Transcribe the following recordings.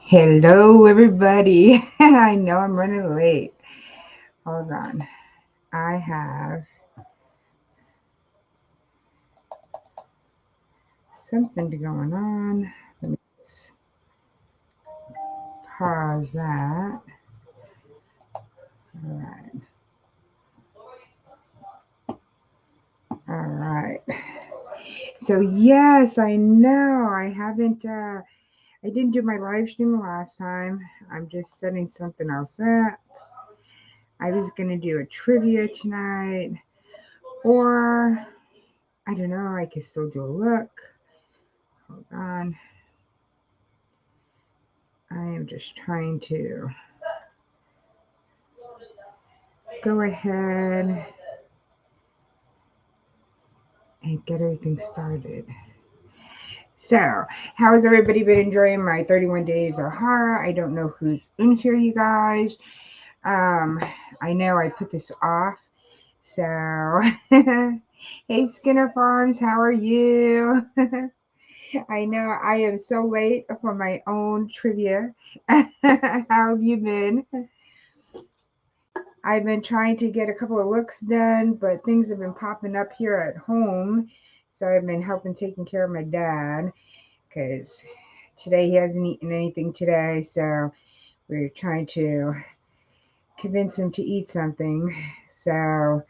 Hello, everybody. I know I'm running late. Hold on. I have something going on. Let me just pause that. All right. All right. So, yes, I know. I didn't do my live stream last time. I'm just setting something else up. I was going to do a trivia tonight, or I don't know. I could still do a look. Hold on. I am just trying to go ahead and get everything started. So, how has everybody been enjoying my 31 days of horror? I don't know who's in here, you guys. Um, I know I put this off. So, hey, Skinner Farms, how are you? I know I am so late for my own trivia. How have you been? I've been trying to get a couple of looks done, but things have been popping up here at home. So I've been helping taking care of my dad because today he hasn't eaten anything today. So we're trying to convince him to eat something. So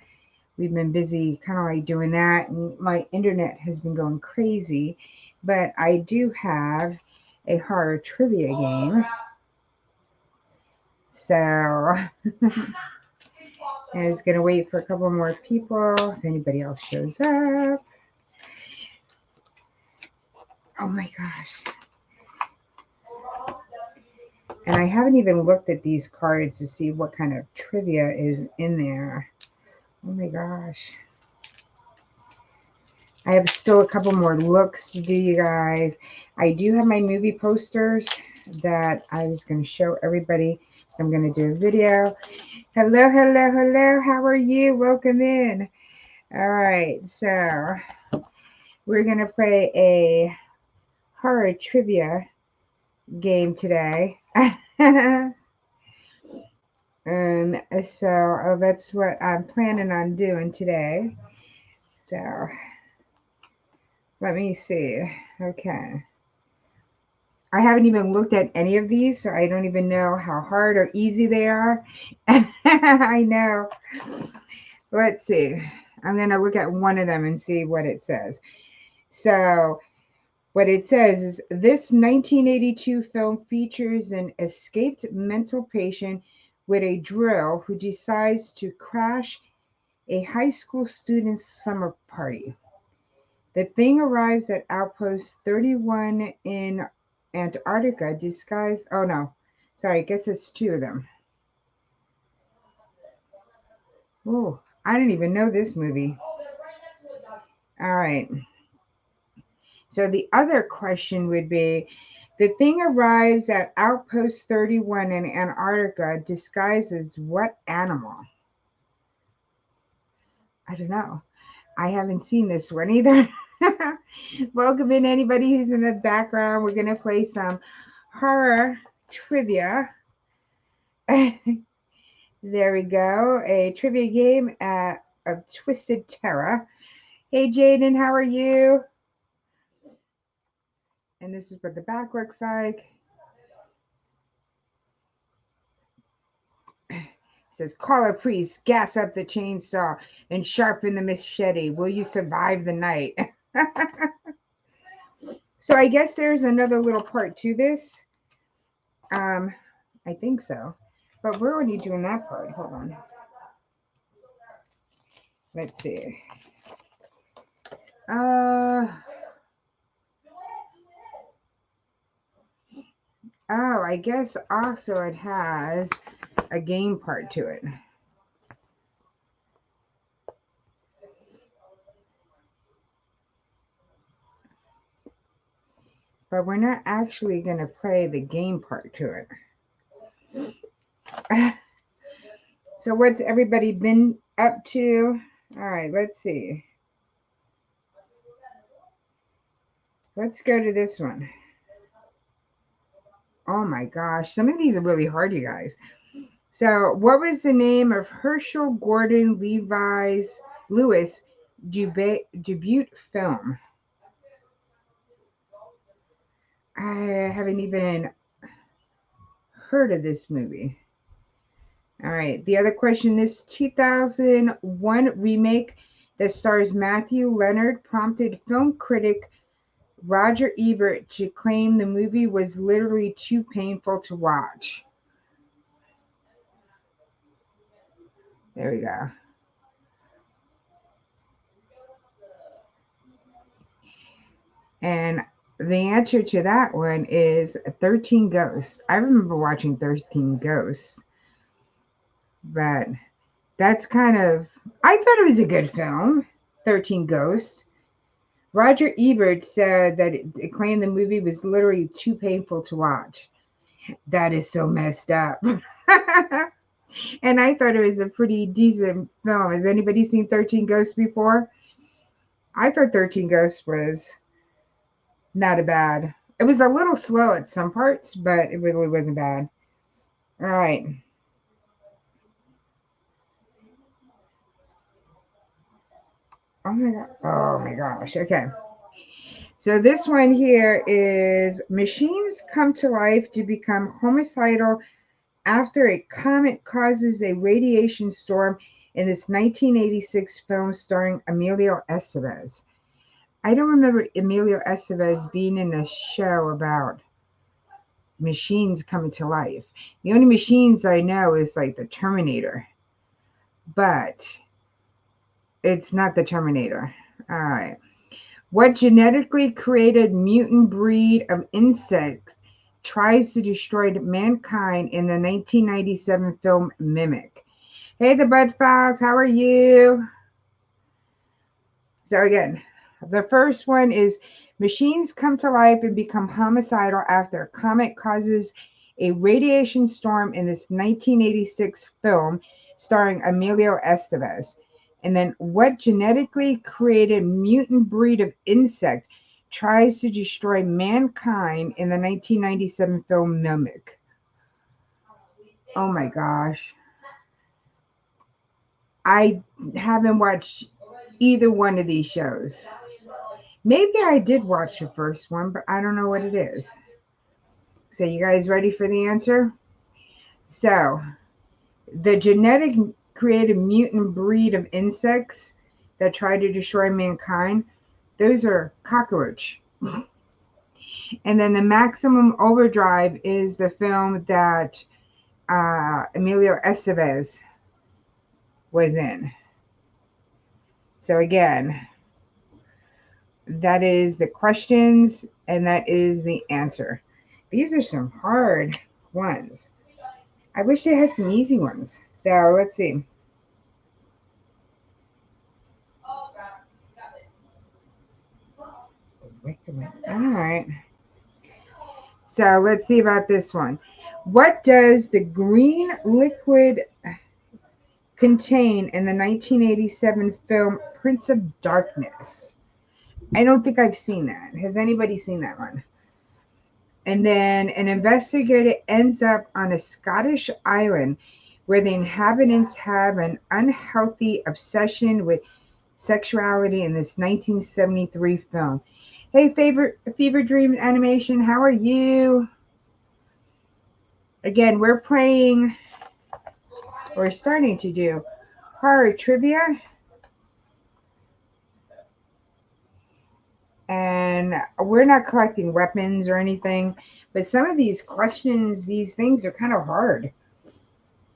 we've been busy kind of like doing that. And my internet has been going crazy. But I do have a horror trivia game. So I was going to wait for a couple more people if anybody else shows up. Oh my gosh. And I haven't even looked at these cards to see what kind of trivia is in there. Oh my gosh. I have still a couple more looks to do, you guys. I do have my movie posters that I was going to show everybody. I'm going to do a video. Hello, hello, hello. How are you? Welcome in. All right. So we're going to play a horror trivia game today. So that's what I'm planning on doing today. So let me see. Okay. I haven't even looked at any of these, so I don't even know how hard or easy they are. I know. Let's see. I'm going to look at one of them and see what it says. So what it says is this 1982 film features an escaped mental patient with a drill who decides to crash a high school student's summer party. The thing arrives at Outpost 31 in Antarctica disguised. Oh no, sorry, I guess it's two of them. Oh, I didn't even know this movie. All right. So the other question would be the thing arrives at Outpost 31 in Antarctica disguised as what animal? I don't know. I haven't seen this one either. Welcome in anybody who's in the background. We're going to play some horror trivia. There we go. A trivia game of Twisted Terror. Hey, Jaden, how are you? And this is what the back looks like. It says, call a priest, gas up the chainsaw, and sharpen the machete. Will you survive the night? So I guess there's another little part to this. I think so. But we're already doing that part. Hold on. Let's see. Oh, I guess also it has a game part to it. But we're not actually going to play the game part to it. So what's everybody been up to? All right, let's see. Let's go to this one. Oh my gosh. Some of these are really hard, you guys. So, what was the name of Herschel Gordon Lewis debut film? I haven't even heard of this movie. All right. The other question, this 2001 remake that stars Matthew Leonard prompted film critic Roger Ebert to claim the movie was literally too painful to watch. There we go. And the answer to that one is 13 Ghosts. I remember watching 13 Ghosts, but that's kind of, I thought it was a good film, 13 Ghosts. Roger Ebert said that it claimed the movie was literally too painful to watch. That is so messed up. And I thought it was a pretty decent film. Has anybody seen 13 Ghosts before? I thought 13 Ghosts was not a bad. It was a little slow at some parts, but it really wasn't bad. All right. Oh my god. Oh my gosh. Okay. So this one here is machines come to life to become homicidal after a comet causes a radiation storm in this 1986 film starring Emilio Estevez. I don't remember Emilio Estevez being in a show about machines coming to life. The only machines I know is like the Terminator, but it's not the Terminator. All right. What genetically created mutant breed of insects tries to destroy mankind in the 1997 film Mimic? Hey, the Bud Files, how are you? So again, the first one is machines come to life and become homicidal after a comet causes a radiation storm in this 1986 film starring Emilio Estevez. And then what genetically created mutant breed of insect tries to destroy mankind in the 1997 film Mimic? Oh my gosh. I haven't watched either one of these shows. Maybe I did watch the first one, but I don't know what it is. So, you guys ready for the answer? So, the genetic created mutant breed of insects that try to destroy mankind, those are cockroach. And then the Maximum Overdrive is the film that Emilio Estevez was in. So, again, that is the questions and that is the answer. These are some hard ones. I wish they had some easy ones. So let's see. All right. So let's see about this one. What does the green liquid contain in the 1987 film Prince of Darkness? I don't think I've seen that. Has anybody seen that one? And then an investigator ends up on a Scottish island where the inhabitants have an unhealthy obsession with sexuality in this 1973 film. Hey, Fever Dreams Animation, how are you? Again, we're starting to do horror trivia. And we're not collecting weapons or anything, but some of these questions, these things are kind of hard.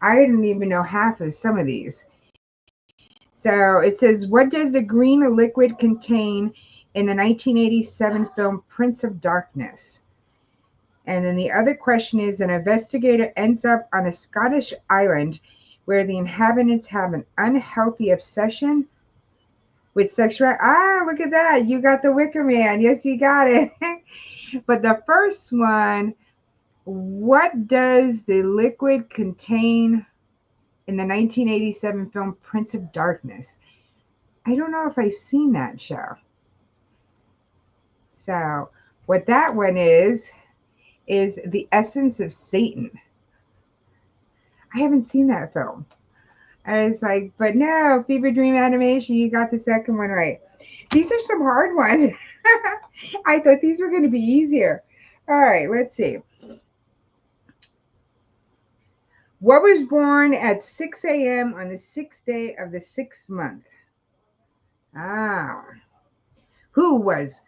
I didn't even know half of some of these. So it says, what does the green liquid contain in the 1987 film Prince of Darkness? And then the other question is, an investigator ends up on a Scottish island where the inhabitants have an unhealthy obsession with sexual. Ah, look at that. You got the Wicker Man. Yes, you got it. But the first one, what does the liquid contain in the 1987 film Prince of Darkness? I don't know if I've seen that show. So what that one is is The Essence of Satan. I haven't seen that film. I was like, but no, Fever Dream Animation, you got the second one right. These are some hard ones. I thought these were going to be easier. All right, let's see. What was born at 6 a.m. on the sixth day of the sixth month? Ah. Who was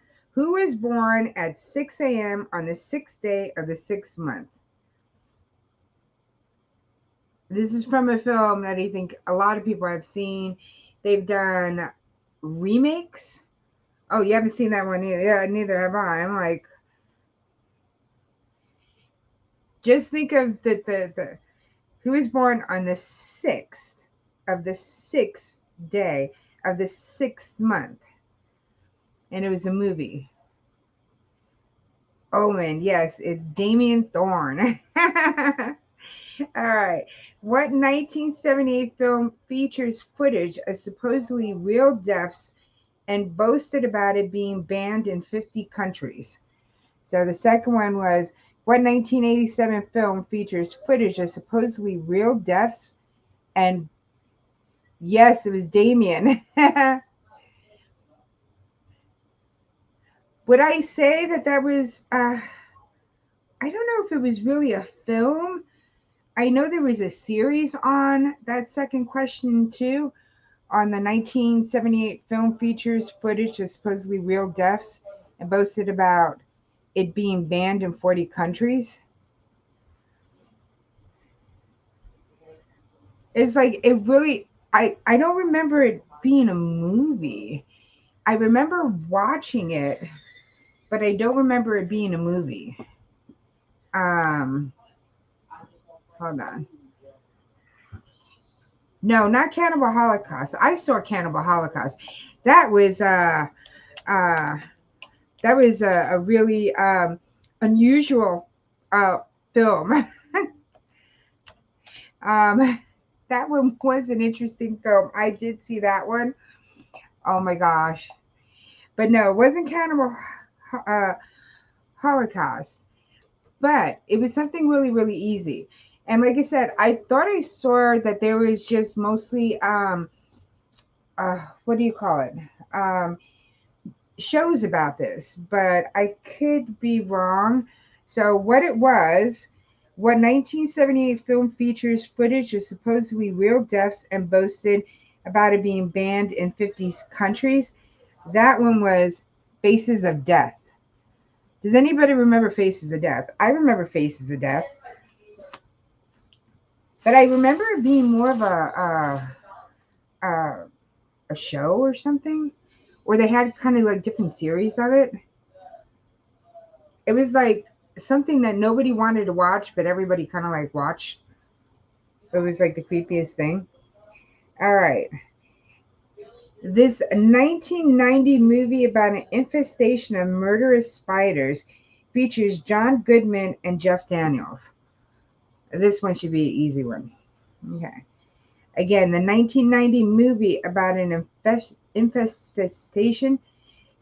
born at 6 a.m. on the sixth day of the sixth month? This is from a film that I think a lot of people have seen. They've done remakes. Oh, you haven't seen that one either. Yeah, neither have I. I'm like, just think of the who was born on the 6th of the 6th day of the 6th month. And it was a movie. Omen, yes, it's Damien Thorne. All right. What 1978 film features footage of supposedly real deaths and boasted about it being banned in 50 countries? So the second one was, what 1987 film features footage of supposedly real deaths? And yes, it was Damien. Would I say that was, I don't know if it was really a film. I know there was a series on that second question too, on the 1978 film features footage of supposedly real deaths and boasted about it being banned in 40 countries. It's like, it really, I don't remember it being a movie. I remember watching it, but I don't remember it being a movie. Um, Hold on. No, not Cannibal Holocaust. I saw Cannibal Holocaust. That was uh a really unusual film. um, that one was an interesting film. I did see that one. Oh my gosh! But no, it wasn't Cannibal uh, Holocaust. But it was something really, really easy. And like I said, I thought I saw that there was just mostly what do you call it? Um, Shows about this, but I could be wrong. So what 1978 film features footage of supposedly real deaths and boasted about it being banned in 50 countries? That one was Faces of Death. Does anybody remember Faces of Death? I remember Faces of Death, but I remember it being more of a show or something, or they had kind of like different series of it. It was like something that nobody wanted to watch, but everybody kind of like watched. It was like the creepiest thing. All right. This 1990 movie about an infestation of murderous spiders features John Goodman and Jeff Daniels. This one should be an easy one. Okay. Again, the 1990 movie about an infestation.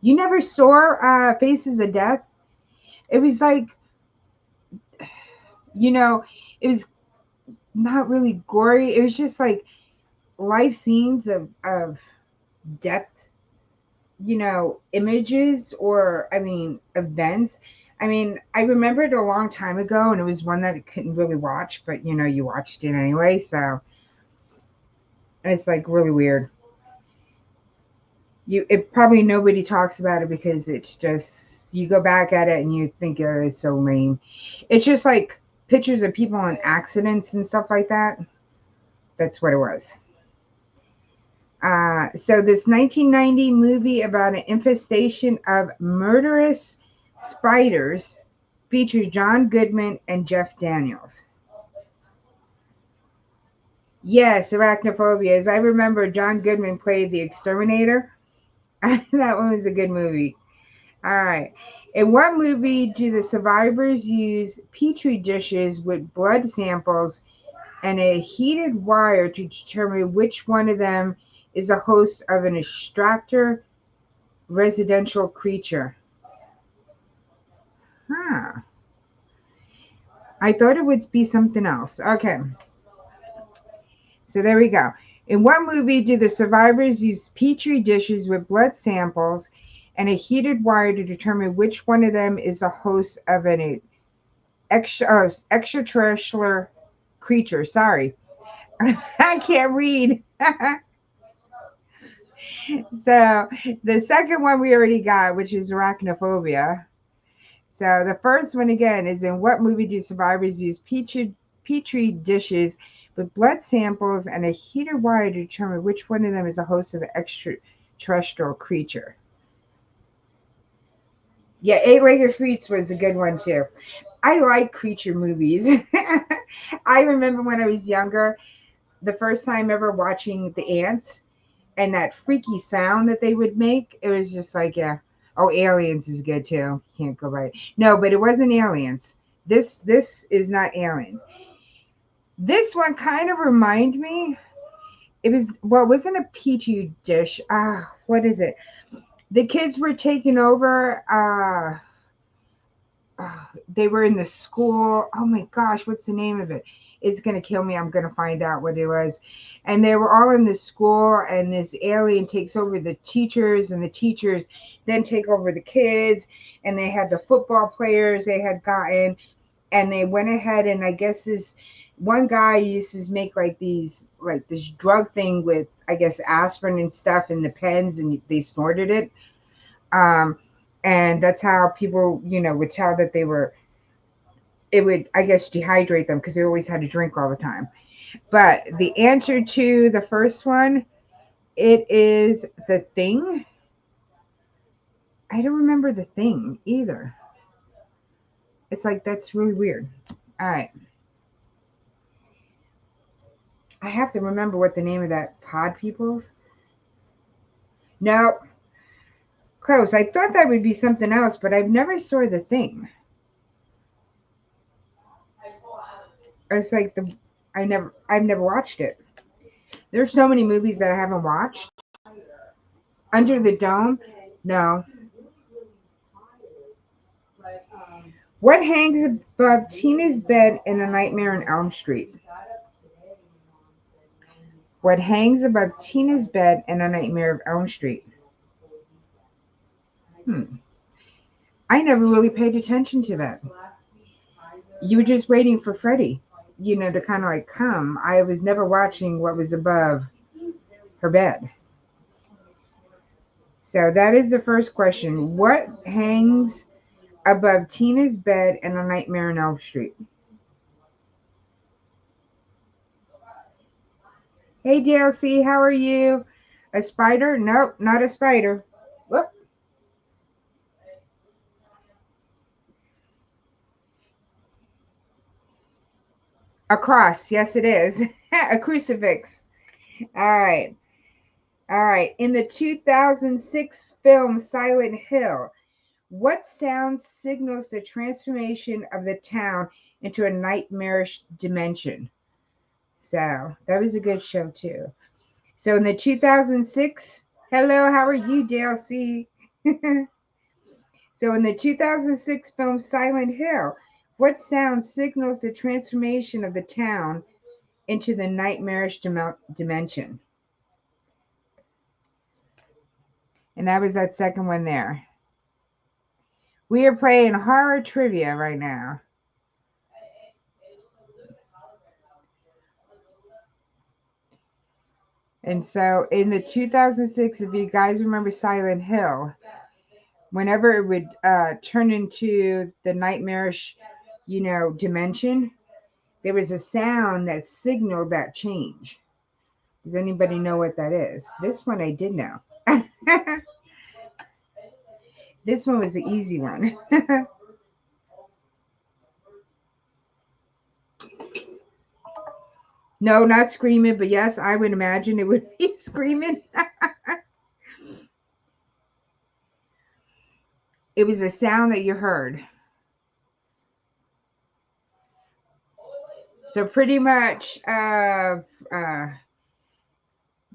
You never saw Faces of Death? It was like, you know, it was not really gory. It was just like life scenes of death, images, or I mean events. I mean, I remember it a long time ago, and it was one that I couldn't really watch, but you watched it anyway, so it's like really weird. It probably nobody talks about it because it's just, you go back at it and you think, oh, it's so lame. It's just like pictures of people in accidents and stuff like that. That's what it was. So this 1990 movie about an infestation of murderous spiders features John Goodman and Jeff Daniels. Yes, Arachnophobia. As I remember, John Goodman played the exterminator. That one was a good movie. All right. In what movie do the survivors use petri dishes with blood samples and a heated wire to determine which one of them is the host of an extractor residential creature? Huh. I thought it would be something else. Okay. So there we go. In what movie do the survivors use petri dishes with blood samples and a heated wire to determine which one of them is the host of an extraterrestrial creature? Sorry, I can't read. So the second one we already got, which is arachnophobia. So the first one again is, in what movie do survivors use petri dishes with blood samples and a heated wire to determine which one of them is the host of an extraterrestrial creature? Yeah, Eight-Legged Freaks was a good one too. I like creature movies. I remember when I was younger, the first time ever watching the ants and that freaky sound that they would make, it was just like, yeah. Oh, Aliens is good too. Can't go right. No, but it wasn't Aliens. This is not Aliens. This one kind of reminded me. It was, well, it wasn't a petri dish. What is it? The kids were taking over. They were in the school. Oh my gosh, what's the name of it? It's going to kill me. I'm going to find out what it was. And they were all in the school, and this alien takes over the teachers, and the teachers then take over the kids. And they had the football players they had gotten, and they went ahead, and I guess this one guy used to make like this drug thing with, I guess, aspirin and stuff in the pens, and they snorted it. Um, and that's how people, would tell that it would, I guess, dehydrate them because they always had to drink all the time. But the answer to the first one, it is The Thing. I don't remember The Thing either. It's like, that's really weird. All right. I have to remember what the name of that pod people's. No, close. I thought that would be something else, but I've never saw The Thing. It's like I've never watched it. There's so many movies that I haven't watched. Under the Dome? No. What hangs above Tina's bed in A Nightmare on Elm Street? What hangs above Tina's bed in A Nightmare of Elm Street? I never really paid attention to that. You were just waiting for Freddy, to kind of like come. I was never watching what was above her bed. So that is the first question. What hangs above Tina's bed in A Nightmare on Elm Street? Hey, DLC, how are you? A spider? Nope, not a spider. Whoop. A cross. Yes, it is. A crucifix. All right. All right. In the 2006 film Silent Hill, what sound signals the transformation of the town into a nightmarish dimension? So that was a good show too. So in the 2006, hello, how are you, DLC? So in the 2006 film Silent Hill, what sound signals the transformation of the town into the nightmarish dimension? And that was that second one there. We are playing horror trivia right now. And so in the 2006, if you guys remember Silent Hill, whenever it would turn into the nightmarish, dimension, there was a sound that signaled that change. Does anybody know what that is? This one I did know. This one was the easy one. No, not screaming, but yes, I would imagine it would be screaming. It was a sound that you heard. So pretty much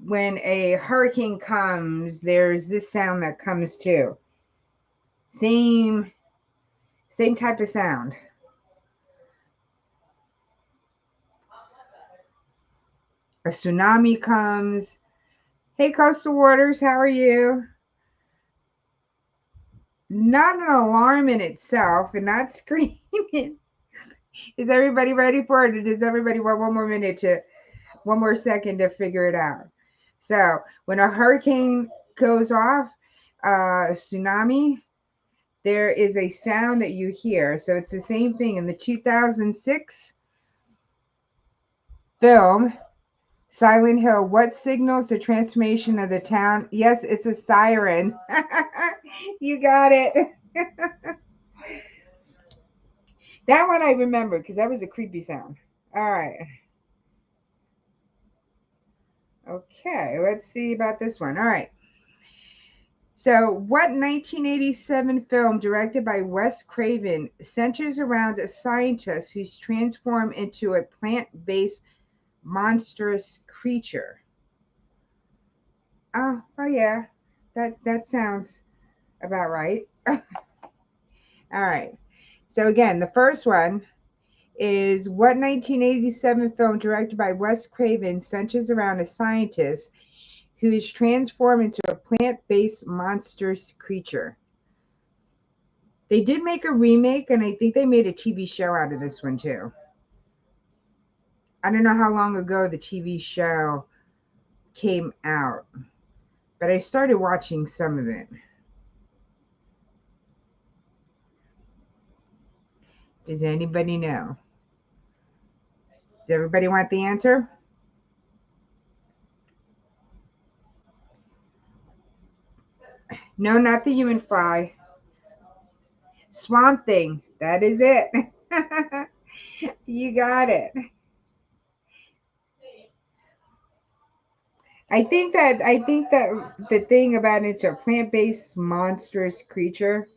when a hurricane comes, there's this sound that comes too. Same type of sound. a tsunami comes. Hey, Coastal Waters, how are you? Not an alarm in itself and not screaming. Is everybody ready for it? Or does everybody want one more second to figure it out? So when a hurricane goes off, tsunami, there is a sound that you hear. So it's the same thing in the 2006 film Silent Hill. What signals the transformation of the town? Yes, it's a siren. You got it. That one I remember because that was a creepy sound. All right. Okay, let's see about this one. All right. So, what 1987 film directed by Wes Craven centers around a scientist who's transformed into a plant-based monstrous creature? Oh yeah, that sounds about right. All right. So again, the first one is what 1987 film directed by Wes Craven centers around a scientist who is transformed into a plant-based monstrous creature. They did make a remake, and I think they made a TV show out of this one too. I don't know how long ago the TV show came out, but I started watching some of it. Does anybody know? Does everybody want the answer? No, not the human fly. Swamp Thing. That is it. You got it. I think that the thing about it's a plant-based monstrous creature.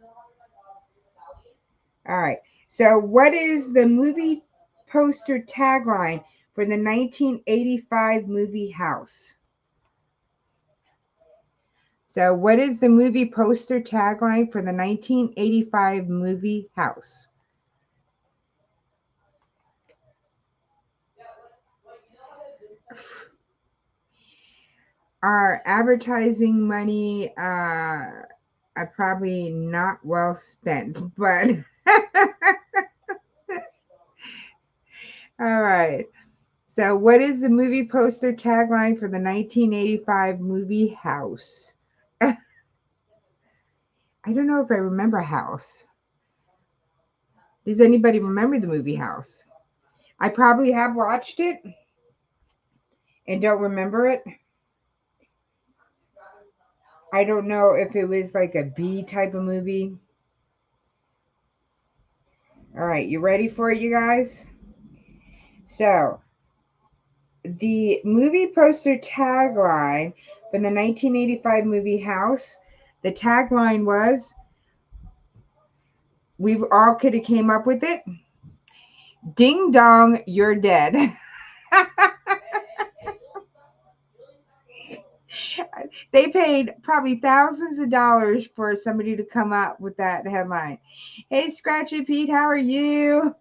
All right. So what is the movie poster tagline for the 1985 movie House? So what is the movie poster tagline for the 1985 movie House? Our advertising money are probably not well spent, but all right. So, what is the movie poster tagline for the 1985 movie House? I don't know if I remember House. Does anybody remember the movie House? I probably have watched it and don't remember it. I don't know if it was like a B type of movie. All right, you ready for it, you guys? So, the movie poster tagline from the 1985 movie House, the tagline was, we all could have came up with it. Ding dong, you're dead. They paid probably thousands of dollars for somebody to come up with that headline. Hey, Scratchy Pete, how are you?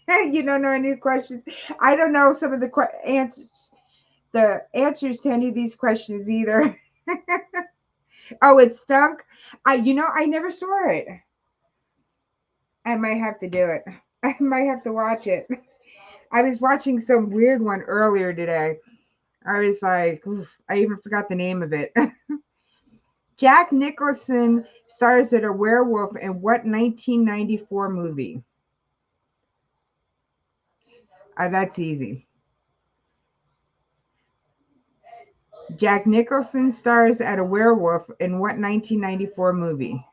You don't know any questions. I don't know some of the answers to any of these questions either. Oh, it stunk. I never saw it. I might have to do it. I might have to watch it. I was watching some weird one earlier today. I was like, oof, I even forgot the name of it. Jack Nicholson stars as a werewolf in what 1994 movie? That's easy. Jack Nicholson stars as a werewolf in what 1994 movie?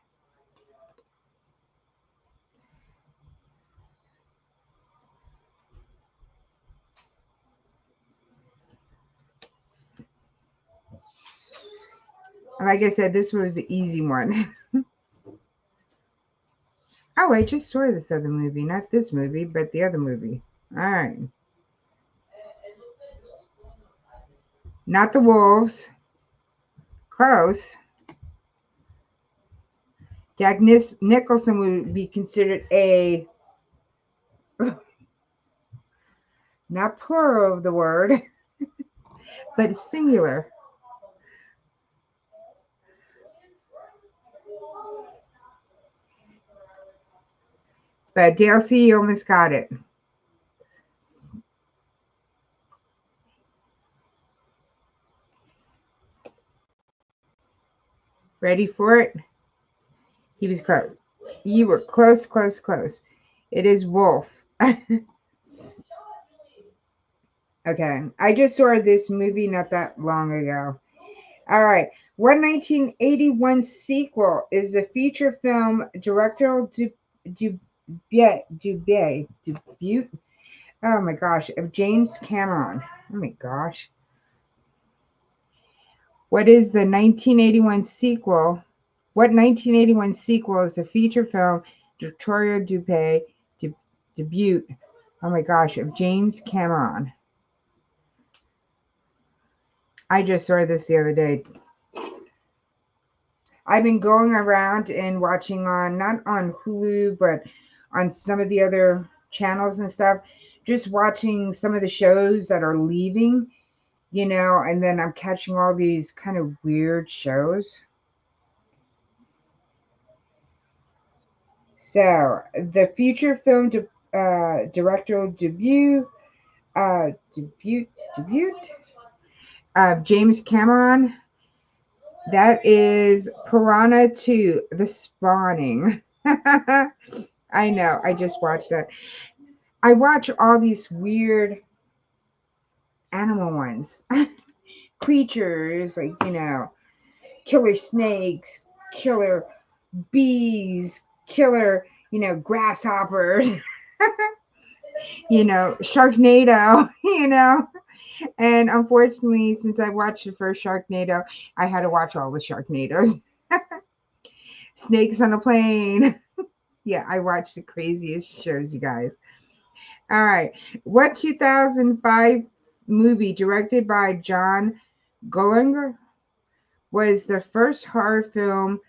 Like I said, this was the easy one. Oh, I just saw this other movie. Not this movie, but the other movie. All right. Not the wolves. Close. Jack Nicholson would be considered a Not plural of the word, but singular. But DLC, you almost got it. Ready for it? He was close. You were close, close, close. It is wolf. Okay. I just saw this movie not that long ago. All right. What 1981 sequel is the feature film directorial debut? Oh my gosh, of James Cameron. Oh my gosh. What is the 1981 sequel? What 1981 sequel is the feature film directorial debut? Oh my gosh, of James Cameron. I just saw this the other day. I've been going around and watching on, not on Hulu, but on some of the other channels and stuff, just watching some of the shows that are leaving, and then I'm catching all these kind of weird shows. So, the feature film directorial debut of James Cameron. That is Piranha 2, The Spawning. I know, I just watched that. I watch all these weird animal ones. Creatures, like, killer snakes, killer bees, killer, grasshoppers, Sharknado, And unfortunately, since I watched the first Sharknado, I had to watch all the Sharknados. Snakes on a plane. Yeah, I watched the craziest shows, you guys. All right. What 2005 movie directed by John Gullinger was the first horror film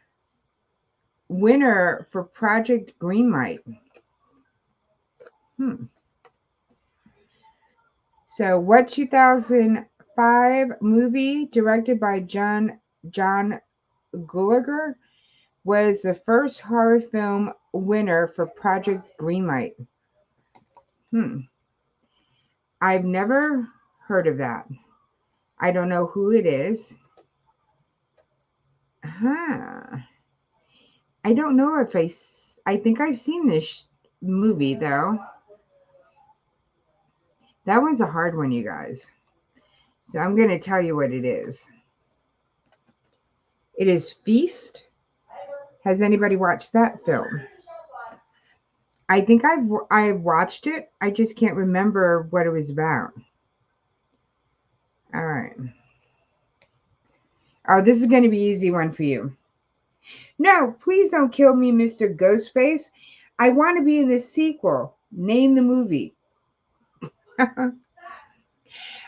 winner for Project Greenlight? So, what 2005 movie directed by John Gullinger was the first horror film winner for Project Greenlight? I've never heard of that. I don't know who it is. I don't know if I think I've seen this movie though. That one's a hard one, you guys. So I'm going to tell you what it is. It is Feast. Has anybody watched that film? I think I've watched it. I just can't remember what it was about. All right. Oh, this is going to be an easy one for you. No, please don't kill me, Mr. Ghostface. I want to be in the sequel. Name the movie.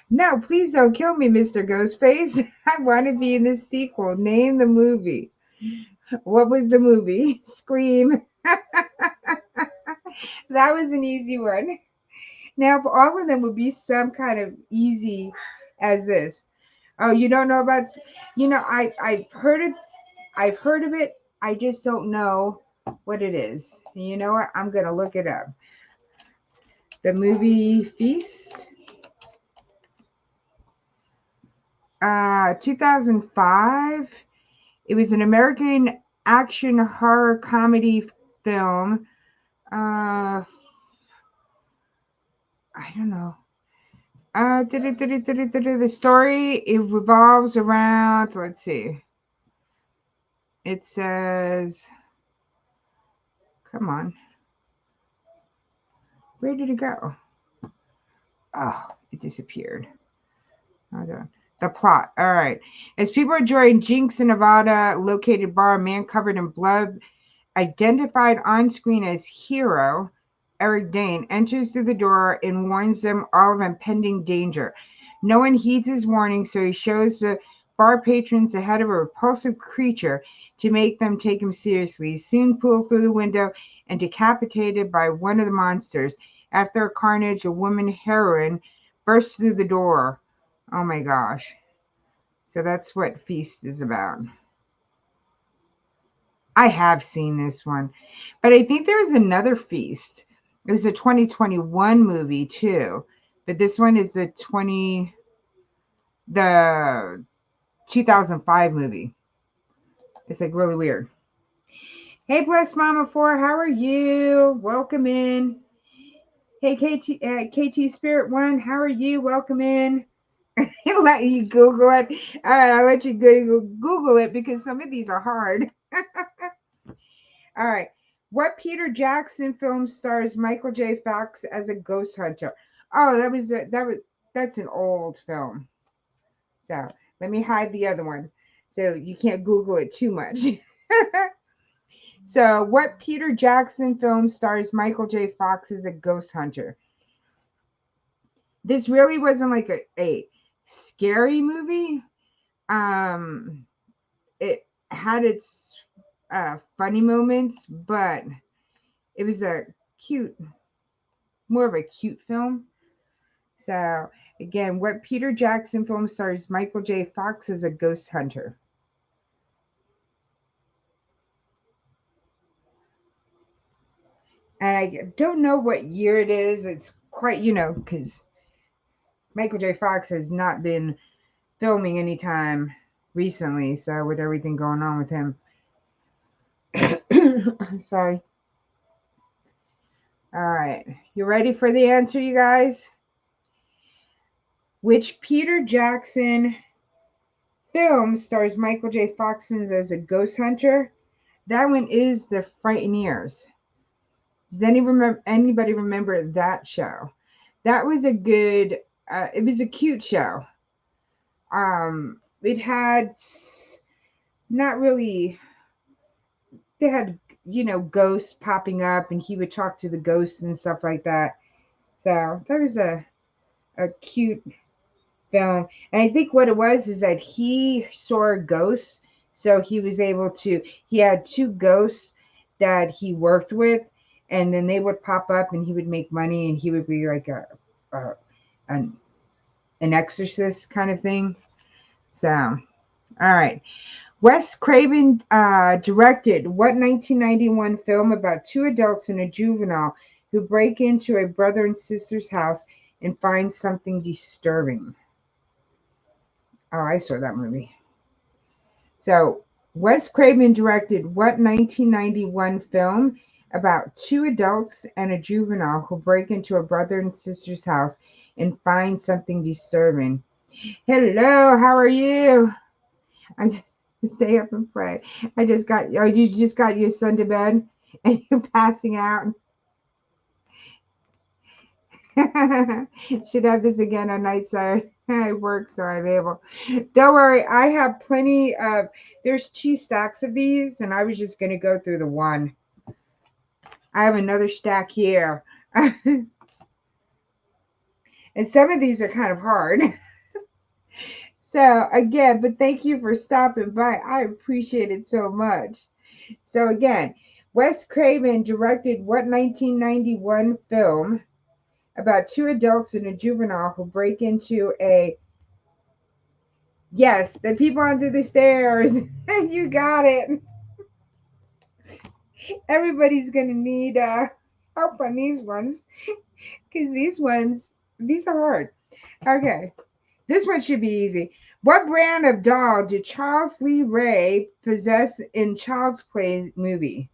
No, please don't kill me, Mr. Ghostface. I want to be in the sequel. Name the movie. What was the movie? Scream. That was an easy one. Now, if all of them would be some kind of easy as this. Oh, you don't know about, I've heard it. I've heard of it. I just don't know what it is. And you know what? I'm going to look it up. The movie Feast. 2005. It was an American action horror comedy film. I don't know. The story, it revolves around, let's see. It says, come on. Where did it go? Oh, it disappeared. Hold on. The plot. All right. As people are joining Jinx in Nevada located bar, a man covered in blood, identified on screen as Hero, Eric Dane, enters through the door and warns them all of impending danger. No one heeds his warning, so he shows the bar patrons ahead of a repulsive creature to make them take him seriously. He's soon pulled through the window and decapitated by one of the monsters. After a carnage, a woman heroine bursts through the door. Oh my gosh. So that's what Feast is about. I have seen this one, but I think there was another Feast. It was a 2021 movie too, but this one is the 2005 movie. It's like really weird. Hey, Blessed Mama 4, how are you? Welcome in. Hey, KT Spirit 1, how are you? Welcome in. I'll let you Google it. All right, I'll let you Google it because some of these are hard. All right. What Peter Jackson film stars Michael J. Fox as a ghost hunter? Oh, that's an old film. So let me hide the other one so you can't Google it too much. So, what Peter Jackson film stars Michael J. Fox as a ghost hunter? This really wasn't like a scary movie. It had its funny moments, but it was more of a cute film. So, again, what Peter Jackson film stars Michael J. Fox as a ghost hunter? And I don't know what year it is. It's quite, because Michael J. Fox has not been filming anytime recently. So, with everything going on with him. Sorry. All right. You ready for the answer, you guys? Which Peter Jackson film stars Michael J. Fox as a ghost hunter? That one is The Frighteneers. Does anybody remember that show? That was a good. It was a cute show. It had not really. They had ghosts popping up, and he would talk to the ghosts and stuff like that. So that was a cute film. And I think what it was is that he saw a ghost, so he was able to. He had two ghosts that he worked with, and then they would pop up, and he would make money, and he would be like a an exorcist kind of thing. So, all right. Wes Craven directed what 1991 film about two adults and a juvenile who break into a brother and sister's house and find something disturbing? Oh, I saw that movie. So, Wes Craven directed what 1991 film about two adults and a juvenile who break into a brother and sister's house and find something disturbing? Hello, how are you? I just stay up and pray. You just got your son to bed and you're passing out. Should have this again on night side. I work, so I'm able. Don't worry, I have plenty of. There's 2 stacks of these, and I was just gonna go through the one. I have another stack here, and some of these are kind of hard. So again, but thank you for stopping by. I appreciate it so much. So again, Wes Craven directed what 1991 film about two adults and a juvenile who break into a. Yes, the people under the stairs. You got it. Everybody's gonna need help on these ones because these are hard. Okay, this one should be easy. What brand of doll did Charles Lee Ray possess in Child's Play movie?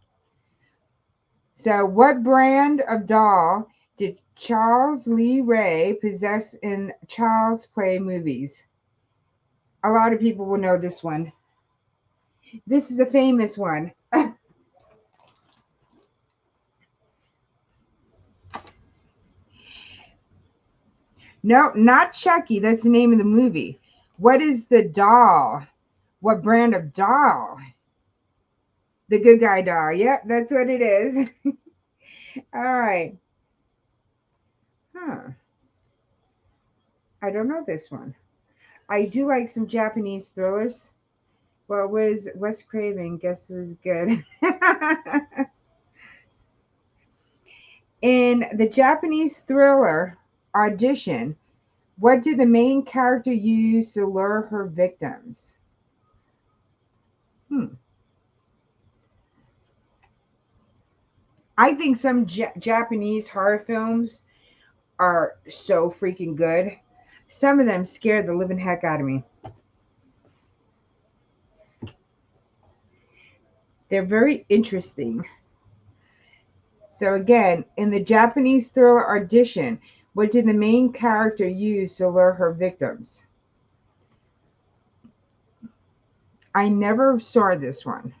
So, what brand of doll did Charles Lee Ray possess in Child's Play movies? A lot of people will know this one. This is a famous one. No, not Chucky. That's the name of the movie. What is the doll? What brand of doll? The Good Guy doll. Yep, that's what it is. All right. Huh. I don't know this one. I do like some Japanese thrillers. Well, it was Wes Craven. Guess it was good. In the Japanese thriller Audition, what did the main character use to lure her victims? Hmm. I think some Japanese horror films are so freaking good. Some of them scared the living heck out of me. They're very interesting. So again, in the Japanese thriller Audition, what did the main character use to lure her victims? I never saw this one.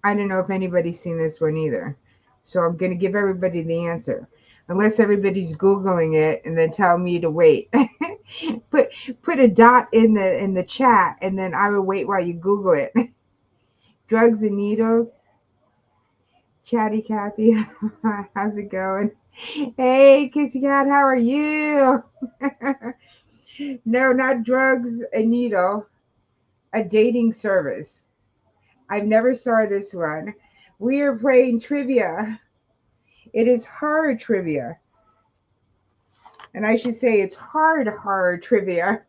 I don't know if anybody's seen this one either. So I'm going to give everybody the answer. Unless everybody's Googling it and then tell me to wait. put put a dot in the chat and then I will wait while you Google it. Drugs and needles. Chatty Cathy, how's it going? Hey, Kissy Cat, how are you? No, not drugs and needle. A dating service. I've never saw this one. We are playing trivia. It is horror trivia. And I should say it's hard horror trivia.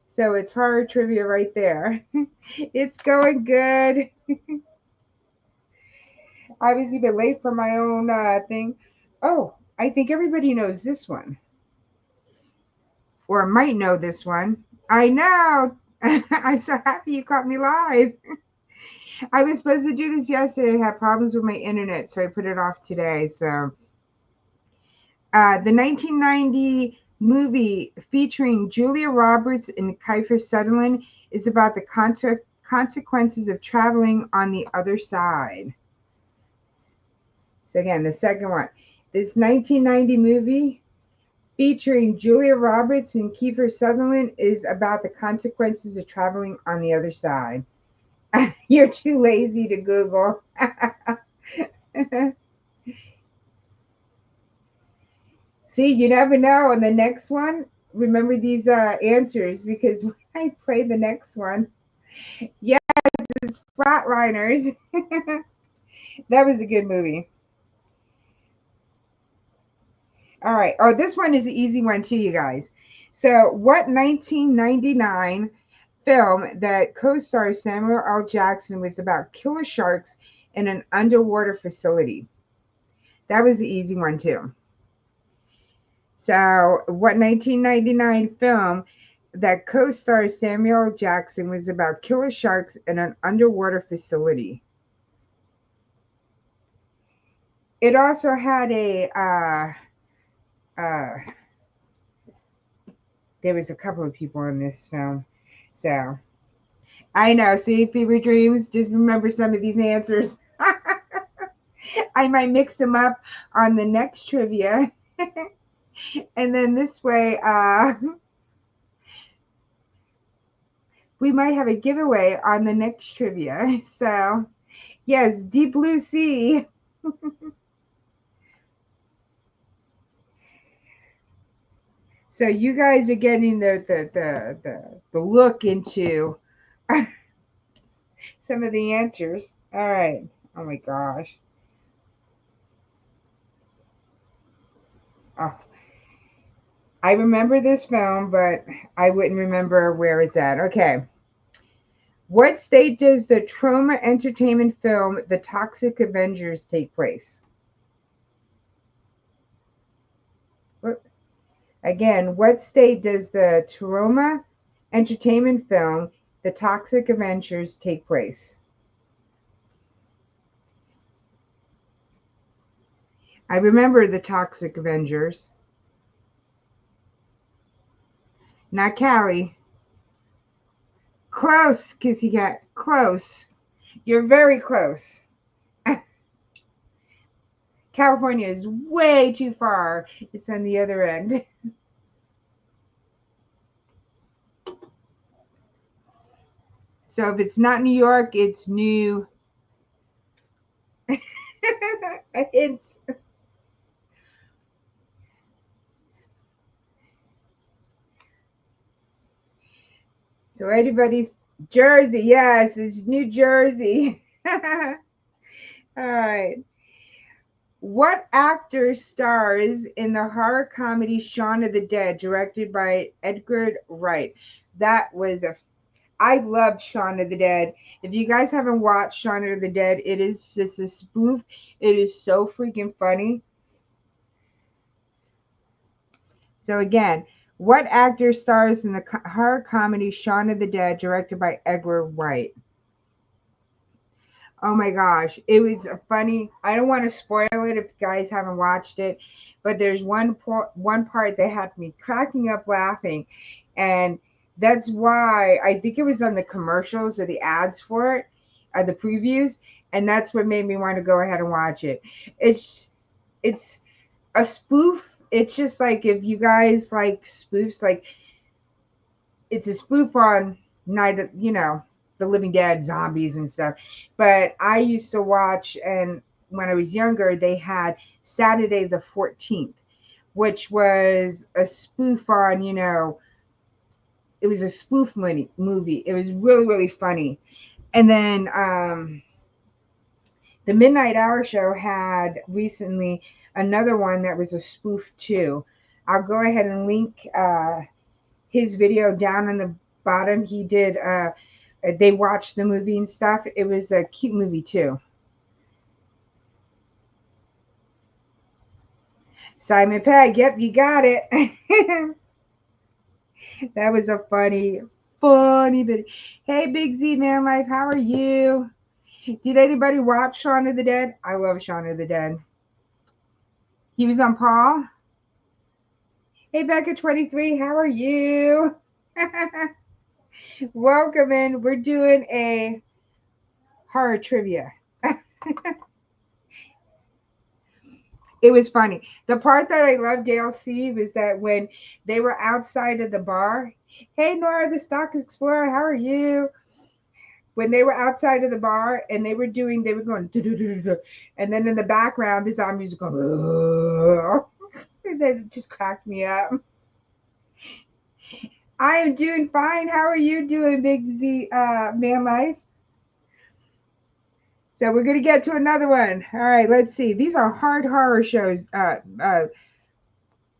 So it's horror trivia right there. It's going good. I was even late for my own thing. Oh, I think everybody knows this one. Or might know this one. I know. I'm so happy you caught me live. I was supposed to do this yesterday. I had problems with my internet, so I put it off today. So, the 1990 movie featuring Julia Roberts and Kiefer Sutherland is about the consequences of traveling on the other side. So again, the second one. This 1990 movie featuring Julia Roberts and Kiefer Sutherland is about the consequences of traveling on the other side. You're too lazy to Google. See, you never know. On the next one, remember these answers because when I play the next one, yes, it's Flatliners. That was a good movie. All right. Oh, this one is an easy one too, you guys. So, what 1999 film that co-stars Samuel L. Jackson was about killer sharks in an underwater facility? That was the easy one too. So, what 1999 film that co-stars Samuel L. Jackson was about killer sharks in an underwater facility? It also had uh, there was a couple of people in this film. So, I know, see, Fever Dreams, just remember some of these answers. I might mix them up on the next trivia. And then this way, we might have a giveaway on the next trivia. So, yes, Deep Blue Sea. So you guys are getting the look into some of the answers. All right. Oh my gosh. Oh, I remember this film, but I wouldn't remember where it's at. Okay. What state does the Troma Entertainment film The Toxic Avengers take place? Again, what state does the Troma Entertainment film The Toxic Avengers take place? I remember The Toxic Avengers. Not Cali. Close, Kissy Cat. Close. You're very close. California is way too far. It's on the other end. So if it's not New York, it's New. It's So anybody's Jersey, yes, it's New Jersey. All right. What actor stars in the horror comedy Shaun of the Dead, directed by Edgar Wright? That was a I loved Shaun of the Dead. If you guys haven't watched Shaun of the Dead, it is just a spoof. It is so freaking funny. So again, what actor stars in the horror comedy Shaun of the Dead, directed by Edgar Wright? Oh my gosh, it was a funny. I don't want to spoil it if you guys haven't watched it, but there's one part that had me cracking up laughing, and that's why I think it was on the commercials or the ads for it, the previews, and that's what made me want to go ahead and watch it. It's a spoof. It's just like if you guys like spoofs, like it's a spoof on the Living Dead, zombies and stuff. But I used to watch, and when I was younger, they had Saturday the 14th, which was a spoof on, it was a spoof movie. It was really, really funny. And then the Midnight Hour show had recently another one that was a spoof too. I'll go ahead and link his video down in the bottom. He did they watched the movie and stuff. It was a cute movie too. Simon Pegg, yep, you got it. That was a funny bit. Hey, Big Z Man Life, how are you? Did anybody watch Shaun of the Dead? I love Shaun of the Dead. He was on Paul. Hey, Becca23, how are you? Welcome in. We're doing a horror trivia. It was funny. The part that I loved DLC was that when they were outside of the bar, hey Nora the Stock Explorer, how are you? When they were outside of the bar and they were going, "Do-do-do-do-do," and then in the background, the zombies were going, and that just cracked me up. I am doing fine. How are you doing, Big Z Man Life? So we're gonna get to another one. All right, let's see. These are hard horror shows.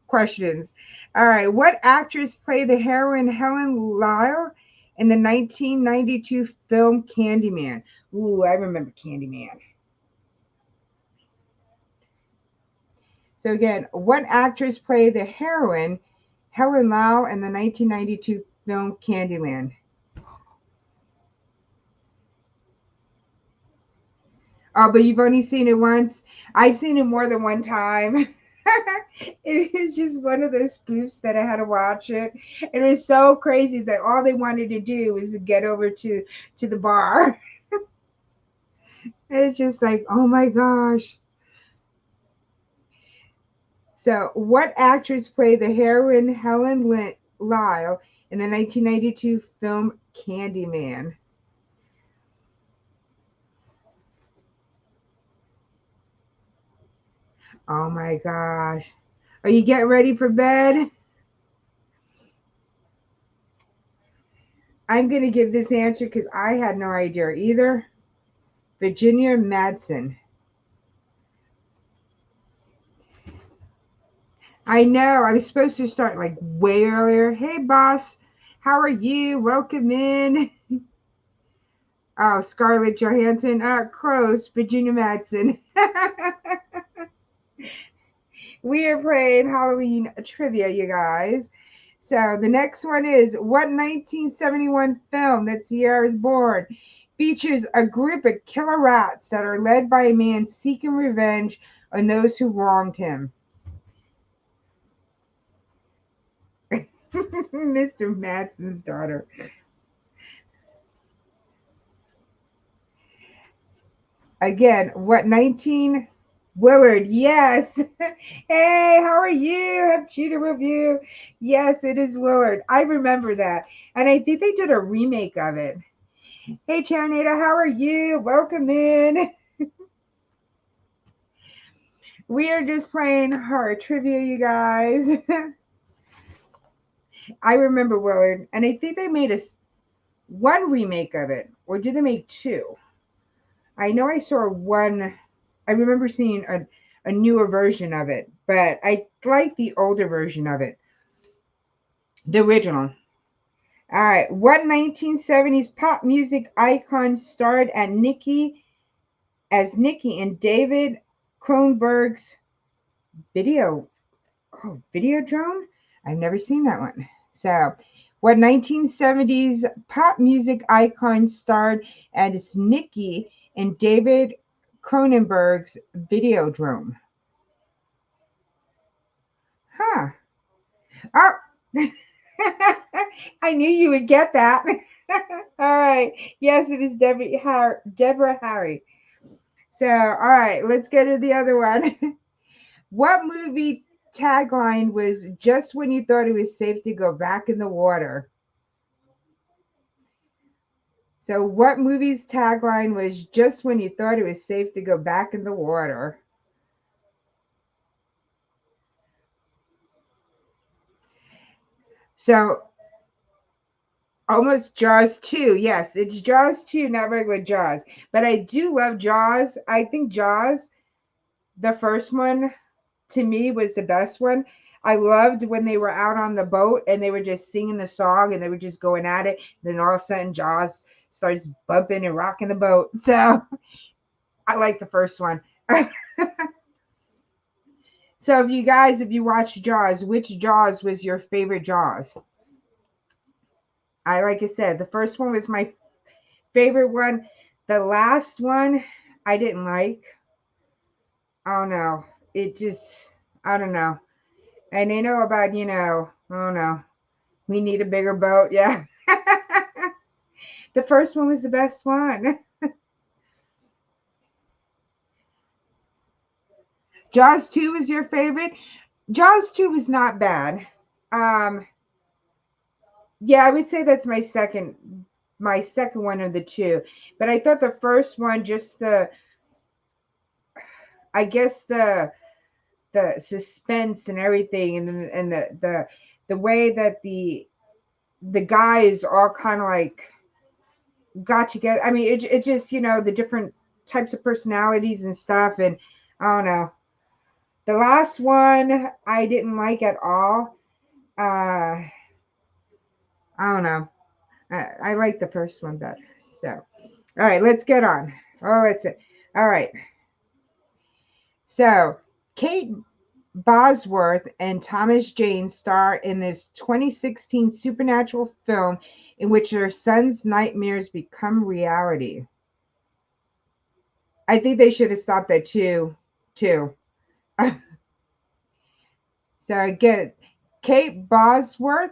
Questions. All right. What actress played the heroine Helen Lyle in the 1992 film Candyman? Ooh, I remember Candyman. So again, what actress played the heroine Helen Lyle in the 1992 film Candyman? Oh, but you've only seen it once. I've seen it more than one time. It was just one of those spoofs that I had to watch it. It was so crazy that all they wanted to do was to get over to the bar. It's just like, oh my gosh. So, what actress played the heroine Helen Lyle in the 1992 film Candyman? Oh my gosh. Are you getting ready for bed? I'm going to give this answer because I had no idea either. Virginia Madsen. I know. I was supposed to start like way earlier. Hey, boss. How are you? Welcome in. Oh, Scarlett Johansson. Close. Virginia Madsen. We are playing Halloween trivia, you guys. So the next one is what 1971 film that Sierra is born features a group of killer rats that are led by a man seeking revenge on those who wronged him. Mr. Madsen's daughter. Again, what 19 Willard, yes. Hey, how are you? Have cheater review. Yes, it is Willard. I remember that. And I think they did a remake of it. Hey, Charinata, how are you? Welcome in. We are just playing horror trivia, you guys. I remember Willard, and I think they made one remake of it, or did they make two? I know I saw one. I remember seeing a newer version of it, but I like the older version of it, the original. All right. What 1970s pop music icon starred as Nikki in David Cronenberg's video? Oh, Videodrome? I've never seen that one. So, what 1970s pop music icon starred as Nikki in David Cronenberg's Videodrome? Huh. Oh, I knew you would get that. All right. Yes, it is Deborah Harry. So, all right, let's get to the other one. What movie tagline was just when you thought it was safe to go back in the water? So, what movie's tagline was just when you thought it was safe to go back in the water? So, almost Jaws 2. Yes, it's Jaws 2, not regular Jaws. But I do love Jaws. I think Jaws, the first one, to me was the best one. I loved when they were out on the boat and they were just singing the song and they were just going at it. Then all of a sudden, Jaws starts bumping and rocking the boat. So I like the first one. So if you watch Jaws, which Jaws was your favorite Jaws? Like I said, the first one was my favorite one. The last one I didn't like. Oh no, it just I don't know. And they know about oh no, we need a bigger boat. Yeah, the first one was the best one. Jaws 2 was your favorite. Jaws 2 was not bad. Um, yeah, I would say that's my second one of the two. But I thought the first one, just I guess the suspense and everything, and the way that the guys all kind of like got together. I mean, it just the different types of personalities and stuff, and I don't know. The last one I didn't like at all. I don't know. I like the first one better. So, all right, let's get on. Oh, that's it. All right. So, Kate Bosworth and Thomas Jane star in this 2016 supernatural film in which their son's nightmares become reality. I think they should have stopped at two. Two. So again, Kate Bosworth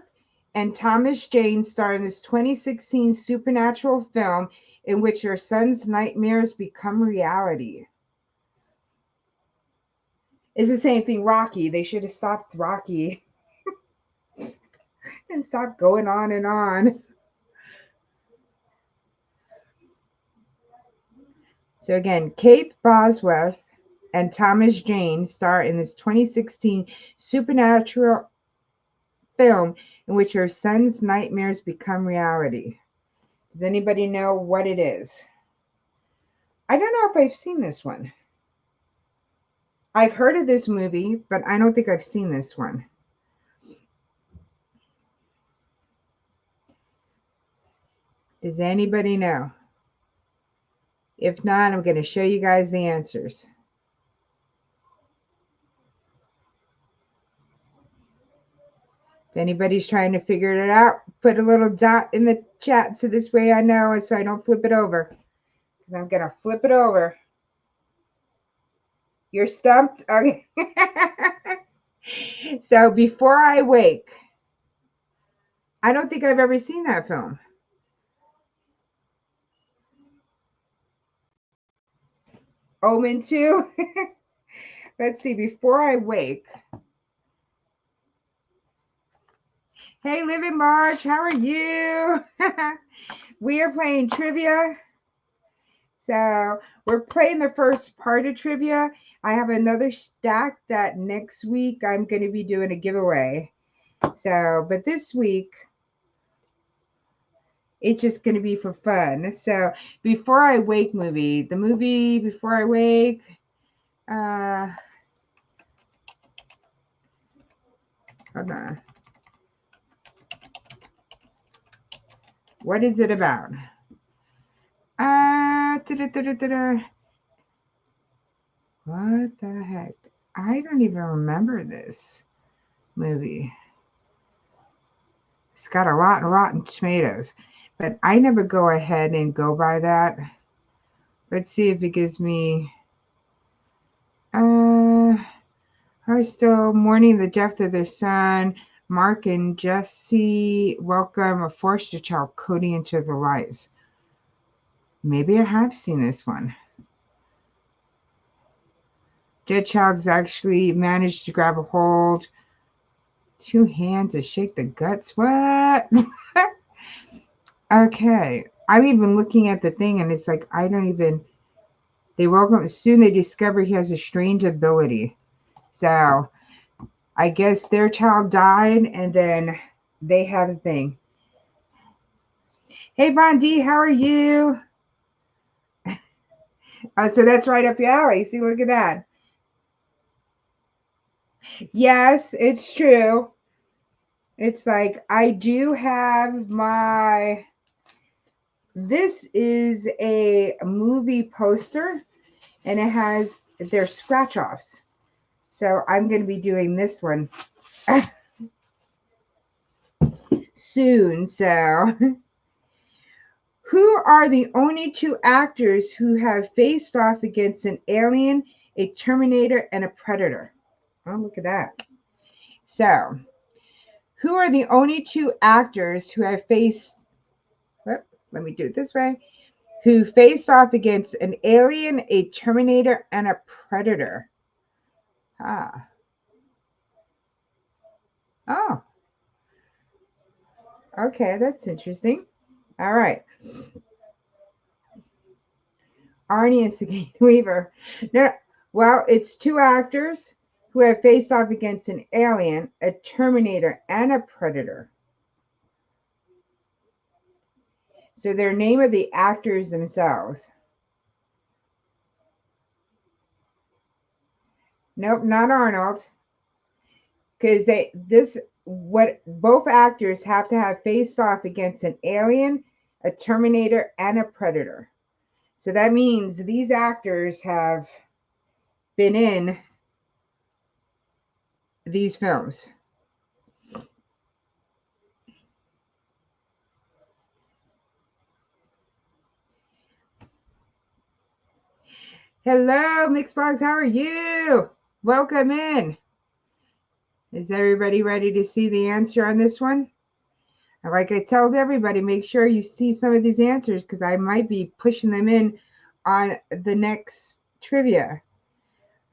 and Thomas Jane star in this 2016 supernatural film in which their son's nightmares become reality. It's the same thing, Rocky. They should have stopped Rocky and stopped going on and on. So again, Kate Bosworth and Thomas Jane star in this 2016 supernatural film in which her son's nightmares become reality. Does anybody know what it is? I don't know if I've seen this one. I've heard of this movie, but I don't think I've seen this one. Does anybody know? If not, I'm going to show you guys the answers. If anybody's trying to figure it out, put a little dot in the chat so this way I know, so I don't flip it over. Because I'm going to flip it over. You're stumped? Okay. So, Before I Wake. I don't think I've ever seen that film. Omen 2? Let's see. Before I Wake. Hey, Living Large, how are you? We are playing trivia. So we're playing the first part of trivia. I have another stack that next week I'm going to be doing a giveaway. So, but this week It's just going to be for fun. So, Before I Wake movie, the movie Before I Wake, hold on. What is it about? Da-da-da-da-da. What the heck? I don't even remember this movie. It's got a lot of Rotten Tomatoes, but I never go ahead and go by that. Let's see if it gives me. Are still mourning the death of their son. Mark and Jesse welcome a foster child, Cody, into their lives. Maybe I have seen this one. Dead child has actually managed to grab a hold. 2 hands to shake the guts. What? Okay. I'm even looking at the thing and it's like, I don't even. They welcome. Soon they discover he has a strange ability. So I guess their child died and then they have a thing. Hey, Bondi, how are you? So that's right up your alley. See, look at that. Yes, it's true. It's like I do have my. This is a movie poster and it has their scratch offs. So I'm going to be doing this one soon. So, who are the only 2 actors who have faced off against an alien, a Terminator, and a Predator? Oh, look at that. So, who are the only 2 actors who have faced, let me do it this way, who faced off against an alien, a Terminator, and a Predator? Ah. Oh. Okay, that's interesting. All right. Arnie and Sigourney Weaver. No, well, it's 2 actors who have faced off against an alien, a Terminator, and a Predator. So their name of the actors themselves. Nope, not Arnold. Because what both actors have to have faced off against an alien, a Terminator, and a Predator. So that means these actors have been in these films. Hello, Mixbox. How are you? Welcome in. Is everybody ready to see the answer on this one? Like I told everybody, make sure you see some of these answers because I might be pushing them in on the next trivia.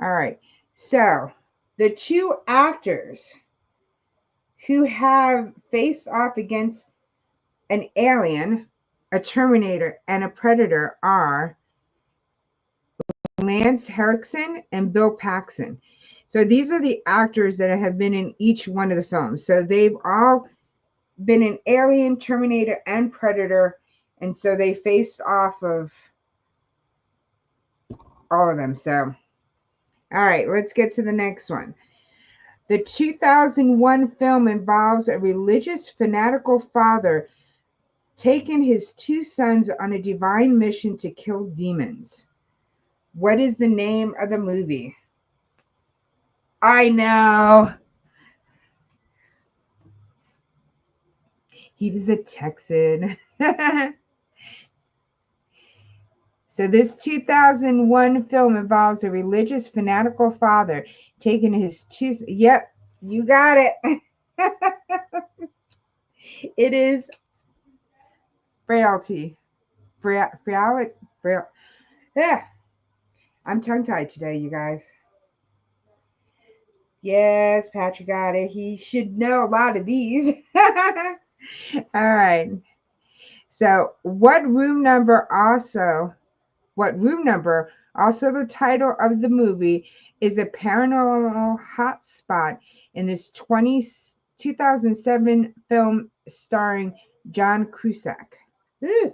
All right. So the 2 actors who have faced off against an alien, a Terminator, and a Predator are Lance Henriksen and Bill Paxton. So these are the actors that have been in each one of the films. So they've all been in Alien, Terminator, and Predator, and so they faced off of all of them. So, all right, let's get to the next one. The 2001 film involves a religious fanatical father taking his 2 sons on a divine mission to kill demons. What is the name of the movie? I know. He was a Texan. So this 2001 film involves a religious fanatical father taking his 2. Yep, you got it. It is Frailty. Yeah. I'm tongue-tied today, you guys. Yes, Patrick got it. He should know a lot of these. All right. So, what room number, also the title of the movie, is a paranormal hotspot in this 2007 film starring John Cusack? Ooh.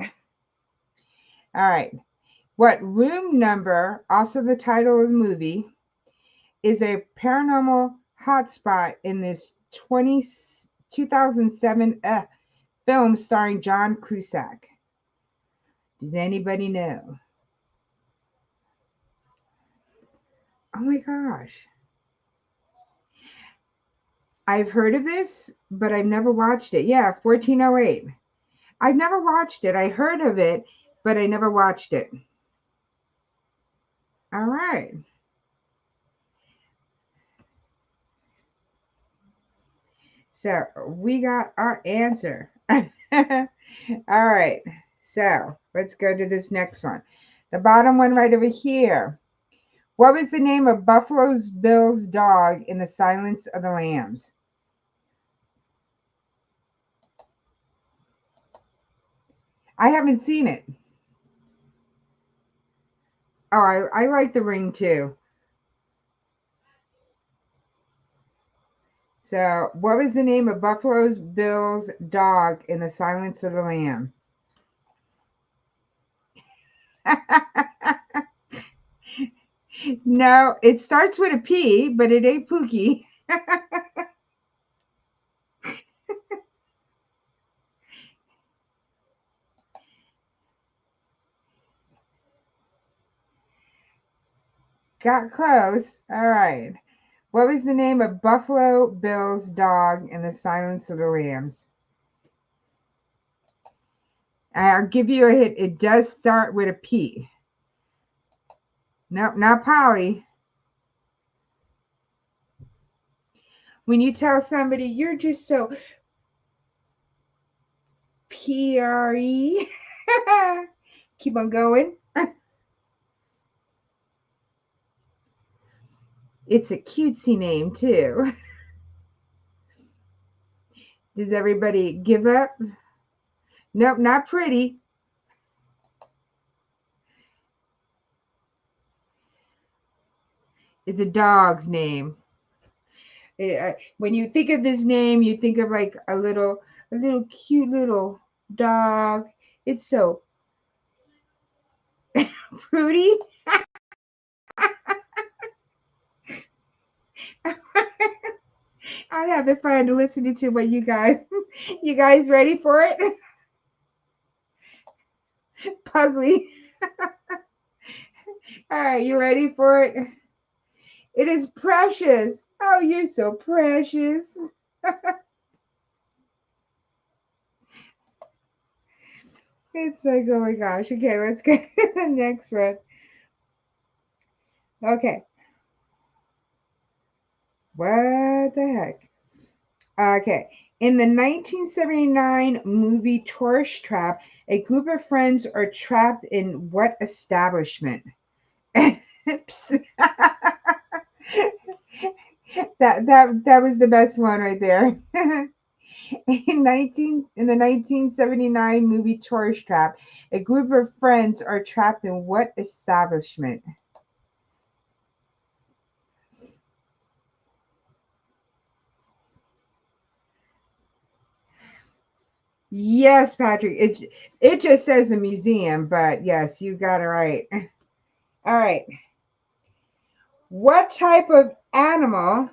All right. What room number, also the title of the movie, is a paranormal hotspot in this 2007 film starring John Cusack? Does anybody know? Oh my gosh. I've heard of this, but I've never watched it. Yeah, 1408. I've never watched it. I heard of it, but I never watched it. All right. So we got our answer. All right. So let's go to this next one. The bottom one right over here. What was the name of Buffalo Bill's dog in The Silence of the Lambs? I haven't seen it. Oh, I like The Ring too. So, what was the name of Buffalo Bill's dog in The Silence of the Lamb? No, it starts with a P, but it ain't Pookie. Got close. All right. What was the name of Buffalo Bill's dog in The Silence of the Lambs? I'll give you a hint. It does start with a P. Nope, not Polly. When you tell somebody you're just so PRE, keep on going. It's a cutesy name too. Does everybody give up? Nope, not pretty. It's a dog's name. When you think of this name, you think of like a little cute little dog. It's so Prudy. I'm having fun listening to what you guys. You guys ready for it? Pugly. All right, you ready for it? It is Precious. Oh, you're so precious. It's like, oh my gosh. Okay, let's get to the next one. Okay. What the heck? Okay. In the 1979 movie Tourist Trap, a group of friends are trapped in what establishment? that was the best one right there. In the 1979 movie Tourist Trap, a group of friends are trapped in what establishment? Yes, Patrick. It just says a museum, but yes, you got it right. All right. What type of animal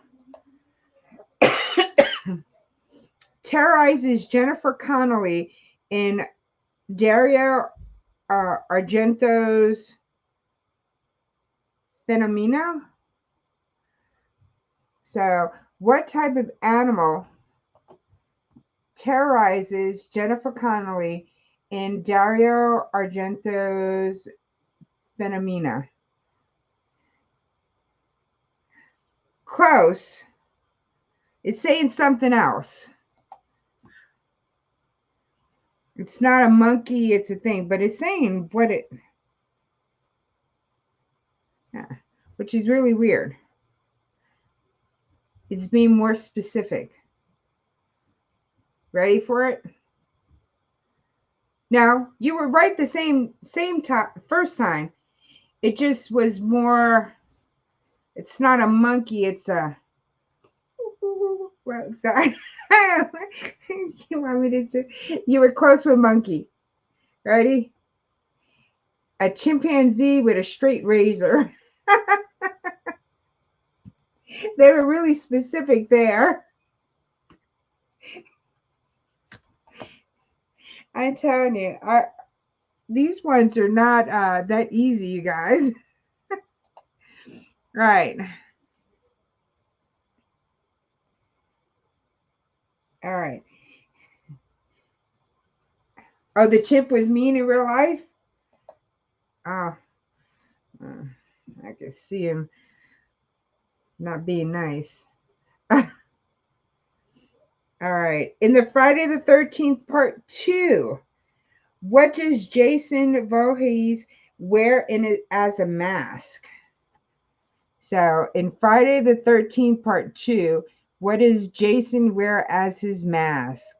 terrorizes Jennifer Connelly in Dario Argento's Phenomena? So, what type of animal terrorizes Jennifer Connelly in Dario Argento's Phenomena? Close. It's saying something else. It's not a monkey, it's a thing, but it's saying what it, yeah, which is really weird. It's being more specific. Ready for it? No, you were right the same time first time. It just was more. It's not a monkey. It's a. What's that? You want me to do? You were close with monkey. Ready? A chimpanzee with a straight razor. They were really specific there. I'm telling you, these ones are not that easy, you guys. Right. All right. Oh, the chimp was mean in real life? Oh, I could see him not being nice. All right. In the Friday the 13th part 2, what does Jason Voorhees wear in it as a mask? So in Friday the 13th part 2, what does Jason wear as his mask?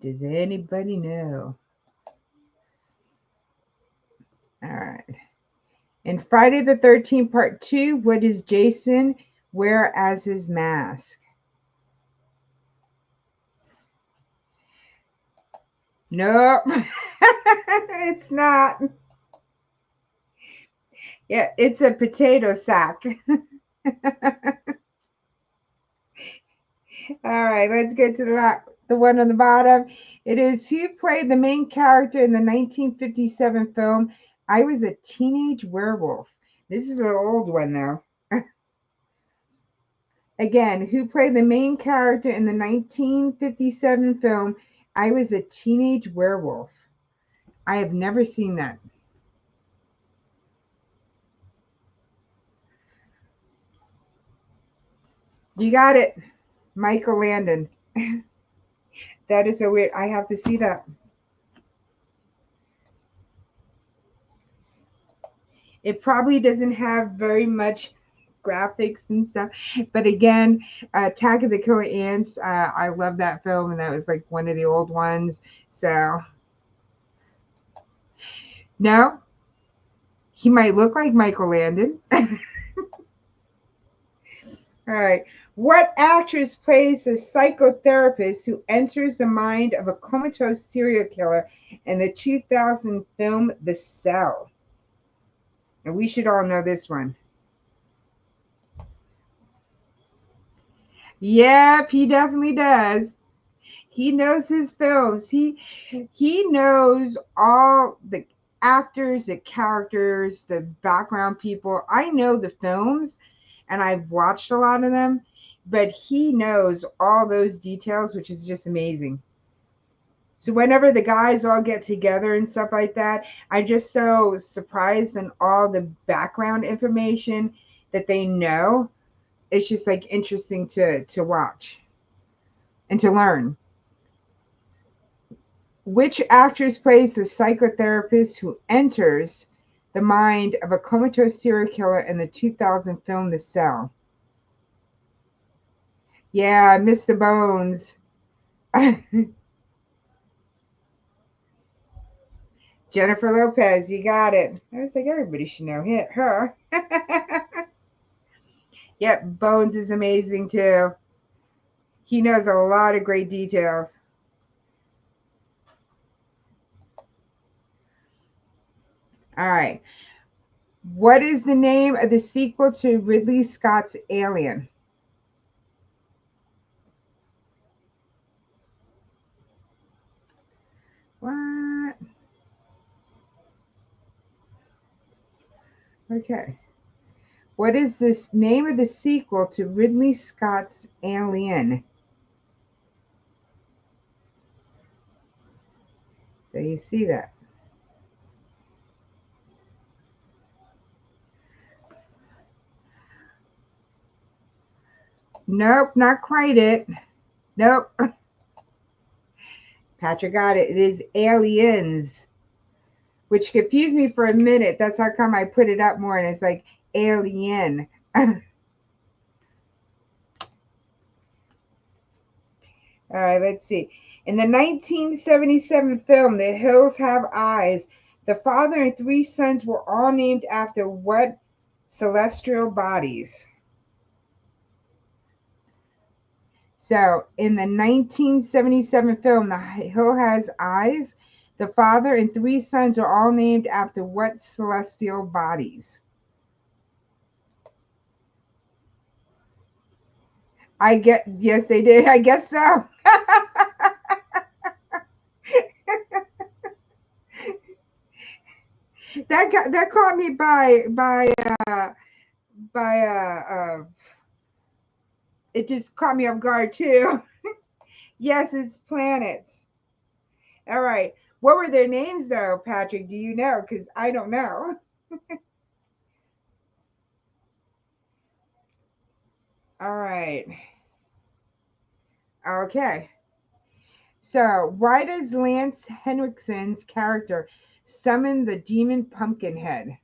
Does anybody know? All right. In Friday the 13th part 2, what does Jason wear as his mask? Nope. It's not. Yeah, it's a potato sack. All right, let's get to the one on the bottom. It is who played the main character in the 1957 film I Was a Teenage Werewolf. This is an old one, though. Again, who played the main character in the 1957 film I Was a Teenage Werewolf? I have never seen that. You got it. Michael Landon. That is so weird. I have to see that. It probably doesn't have very much graphics and stuff, but again, Attack of the Killer Ants. I love that film, and that was like one of the old ones. So no, he might look like Michael Landon. All right. What actress plays a psychotherapist who enters the mind of a comatose serial killer in the 2000 film The Cell? And we should all know this one. Yep, he definitely does. He knows his films. He knows all the actors, the characters, the background people. I know the films and I've watched a lot of them, but he knows all those details, which is just amazing. So whenever the guys all get together and stuff like that, I'm just so surprised in all the background information that they know. It's just like interesting to watch and to learn. Which actress plays the psychotherapist who enters the mind of a comatose serial killer in the 2000 film The Cell? Yeah, Mr. Bones. Jennifer Lopez, you got it. I was like, everybody should know her. Yep, Bones is amazing too. He knows a lot of great details. All right. What is the name of the sequel to Ridley Scott's Alien? What? Okay. What is this name of the sequel to Ridley Scott's Alien? So you see that. Nope, not quite it. Nope. Patrick got it. It is Aliens, which confused me for a minute. That's how come I put it up more and it's like Alien. All right, let's see. In the 1977 film, The Hills Have Eyes, the father and three sons were all named after what celestial bodies? So, in the 1977 film, The Hill Has Eyes, the father and three sons are all named after what celestial bodies? Yes, they did. I guess so. That caught me by it just caught me off guard too. Yes, it's planets. All right. What were their names though, Patrick? Do you know? Because I don't know. All right. Okay. So, why does Lance Henriksen's character summon the demon Pumpkinhead?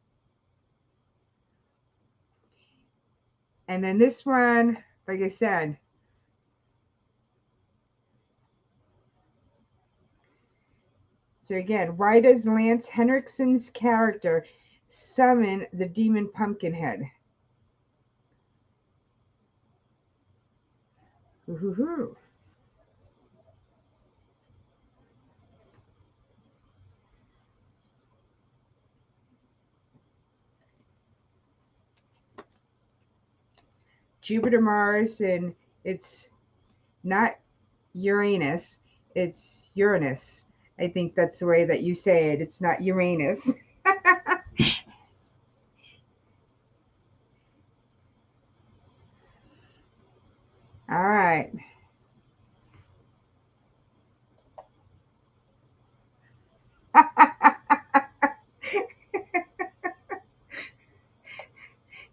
And then this one, like I said, so again, why does Lance Henriksen's character summon the demon Pumpkinhead? Ooh. Jupiter, Mars, and it's not Uranus, it's Uranus. I think that's the way that you say it. It's not Uranus. All right.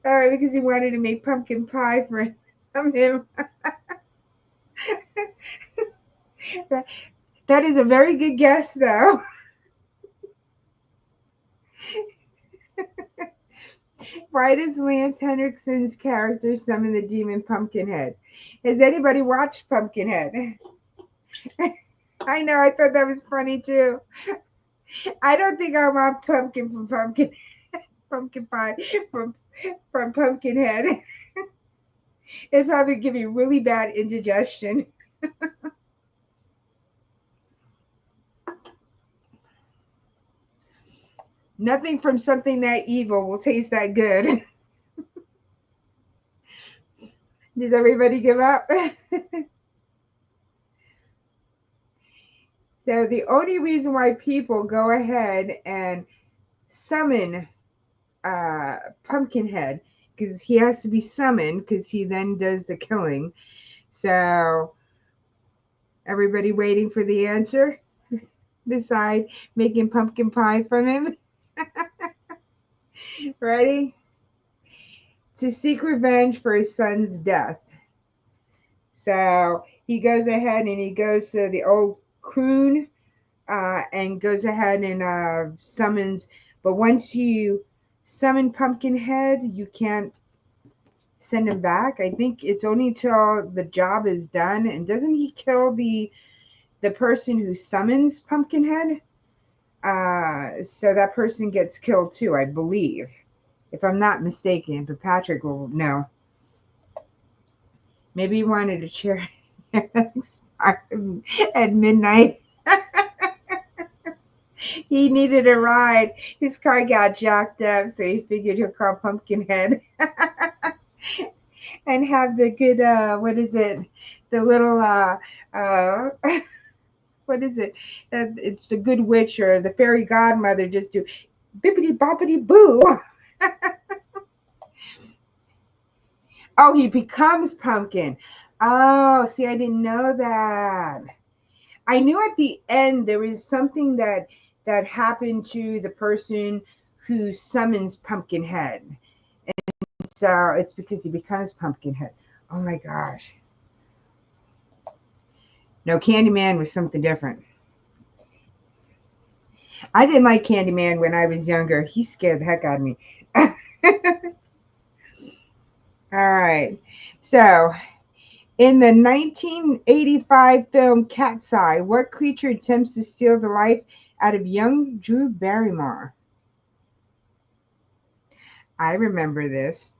All right, because he wanted to make pumpkin pie for him. that, that is a very good guess, though. Why does Lance Henriksen's character summon the demon Pumpkinhead? Has anybody watched Pumpkinhead? I know, I thought that was funny too. I don't think I want pumpkin from pumpkin pie from Pumpkinhead. It'd probably give you really bad indigestion. Nothing from something that evil will taste that good. Does everybody give up? So the only reason why people go ahead and summon Pumpkinhead, because he has to be summoned, because he then does the killing. So everybody waiting for the answer beside making pumpkin pie from him. Ready? To seek revenge for his son's death. So he goes ahead and he goes to the old croon and goes ahead and summons. But once you summon Pumpkinhead, you can't send him back. I think it's only till the job is done. And doesn't he kill the person who summons Pumpkinhead? So that person gets killed too, I believe, if I'm not mistaken. But Patrick will know. Maybe he wanted a chair at midnight. He needed a ride. His car got jacked up, so he figured he'll call Pumpkinhead and have the good, what is it? The little, what is it? It's the good witch or the fairy godmother just do bippity boppity boo. Oh, he becomes Pumpkin. Oh, see, I didn't know that. I knew at the end there was something that happened to the person who summons Pumpkinhead. And so it's because he becomes Pumpkinhead. Oh my gosh. No, Candyman was something different. I didn't like Candyman when I was younger. He scared the heck out of me. All right. So In the 1985 film Cat's Eye, what creature attempts to steal the life out of young Drew Barrymore? I remember this.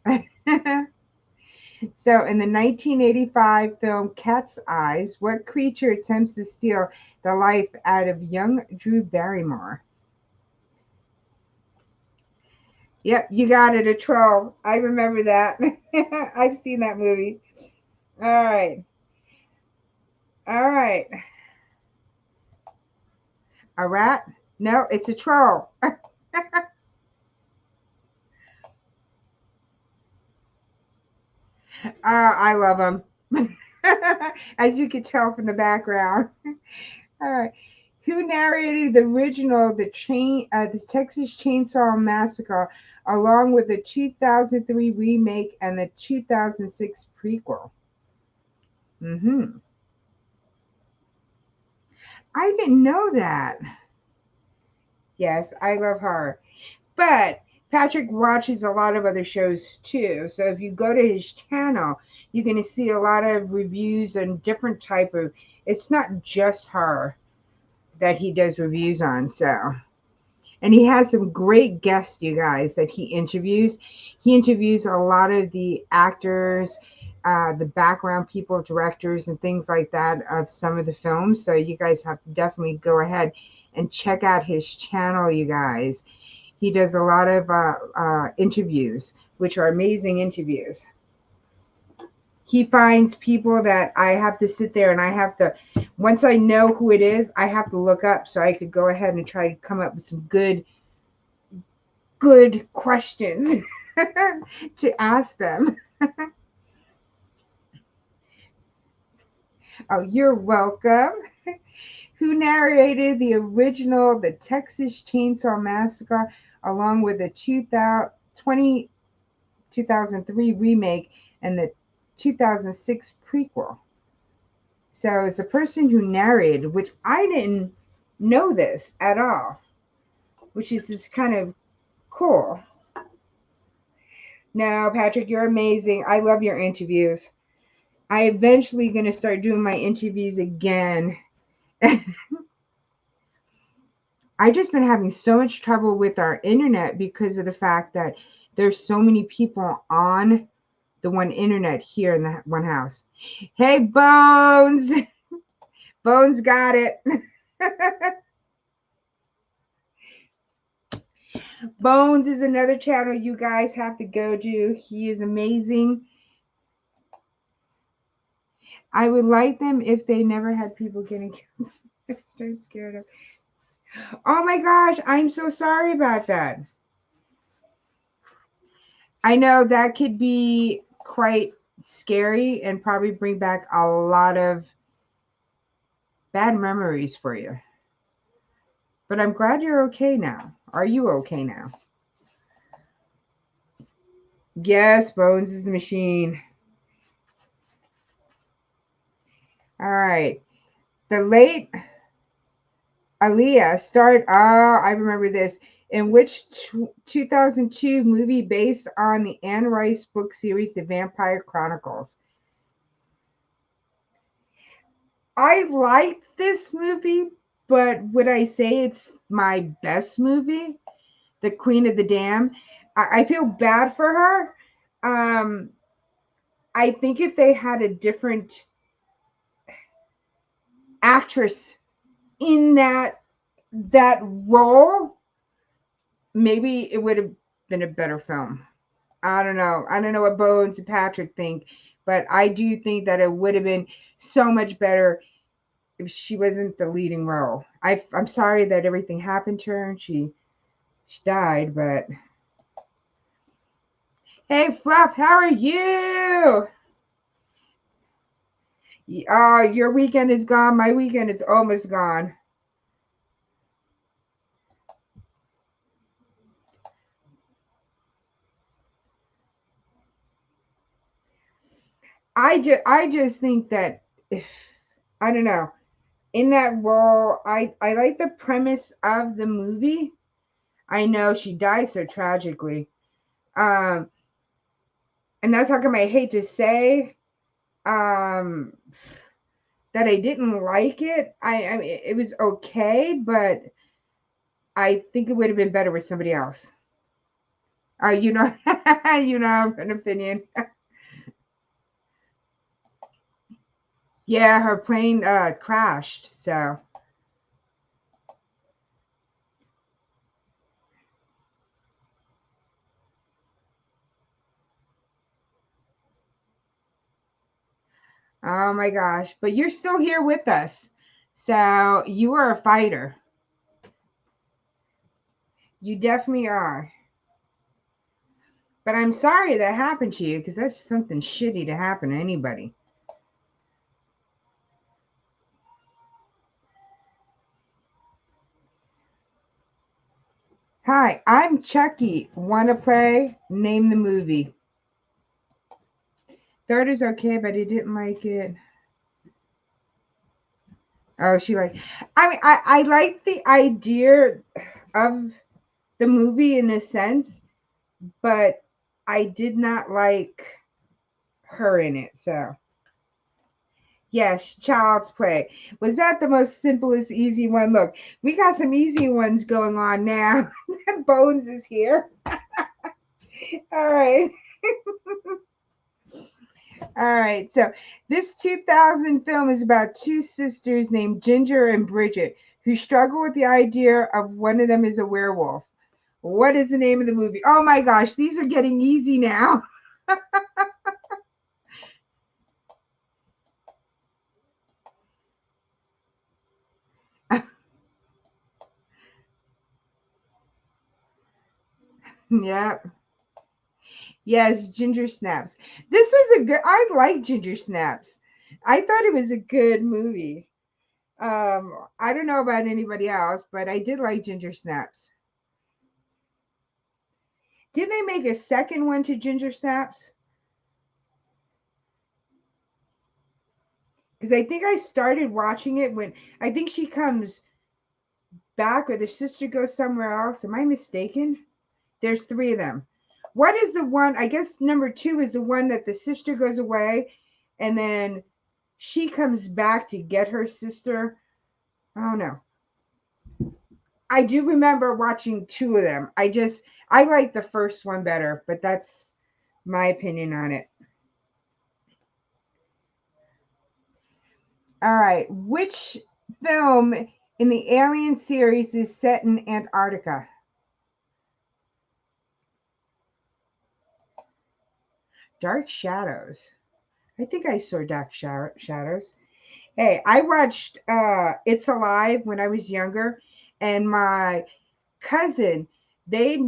So, in the 1985 film Cat's Eyes, what creature attempts to steal the life out of young Drew Barrymore? Yep, you got it, a troll. I remember that. I've seen that movie. All right. All right. A rat? No, it's a troll. I love them. As you can tell from the background. All right. Who narrated the original, the Texas Chainsaw Massacre, along with the 2003 remake and the 2006 prequel? Hmm. I didn't know that. Yes, I love horror. But Patrick watches a lot of other shows too. So if you go to his channel, you're going to see a lot of reviews on different type of. It's not just horror that he does reviews on. So, and he has some great guests, you guys, that he interviews. He interviews a lot of the actors, the background people, directors, and things like that of some of the films. So you guys have to definitely go ahead and check out his channel, you guys. He does a lot of interviews, which are amazing interviews. He finds people that I have to sit there and I have to, once I know who it is, I have to look up so I could go ahead and try to come up with some good questions to ask them. Oh, you're welcome. Who narrated the original The Texas Chainsaw Massacre along with the 2003 remake and the 2006 prequel? So it's a person who narrated, which I didn't know this at all, which is just kind of cool. No, Patrick, you're amazing. I love your interviews. I eventually going to start doing my interviews again. I just been having so much trouble with our internet because of the fact that there's so many people on the one internet here in the one house. Hey, Bones. Bones got it. Bones is another channel you guys have to go to. He is amazing. I would like them if they never had people getting killed. I'm so scared of. Oh my gosh, I'm so sorry about that. I know that could be quite scary and probably bring back a lot of bad memories for you. But I'm glad you're okay now. Are you okay now? Yes, Bones is the machine. All right. The late Aaliyah starred, I remember this, in which 2002 movie based on the Anne Rice book series, The Vampire Chronicles? I liked this movie, but would I say it's my best movie? The Queen of the Dam. I feel bad for her. Um, I think if they had a different actress in that role, maybe it would have been a better film. I don't know. I don't know what Bones and Patrick think, but I do think that it would have been so much better if she wasn't the leading role. I'm sorry that everything happened to her and she died, but hey, Fluff, how are you? Your weekend is gone. My weekend is almost gone. I just think that if I don't know in that role, I like the premise of the movie. I know she died so tragically, um, and that's how come I hate to say. um, that I didn't like it. I mean, it was okay, but I think it would have been better with somebody else. You know, you know, an opinion. Yeah, her plane crashed. So, oh my gosh, but you're still here with us. So, you are a fighter. You definitely are. But I'm sorry that happened to you because that's something shitty to happen to anybody. Hi, I'm Chucky. Want to play? Name the movie. Third is okay, but I didn't like it. Oh, she like. I mean, I like the idea of the movie in a sense, but I did not like her in it. So yes, Child's Play. Was that the most simplest, easy one? Look, we got some easy ones going on now. Bones is here. All right. All right. So this 2000 film is about two sisters named Ginger and Bridget who struggle with the idea of one of them is a werewolf. What is the name of the movie? Oh my gosh, these are getting easy now. Yep. Yes, Ginger Snaps. This was a good, I like Ginger Snaps. I thought it was a good movie. I don't know about anybody else, but I did like Ginger Snaps. Did they make a second one to Ginger Snaps? Because I think I started watching it when I think she comes back or the sister goes somewhere else. Am I mistaken? There's three of them. What is the one? I guess number two is the one that the sister goes away and then she comes back to get her sister. I don't know. I do remember watching two of them. I like the first one better, but that's my opinion on it. All right. Which film in the Alien series is set in Antarctica? Dark Shadows. I think I saw Shadows. Hey, I watched It's Alive when I was younger, and my cousin, they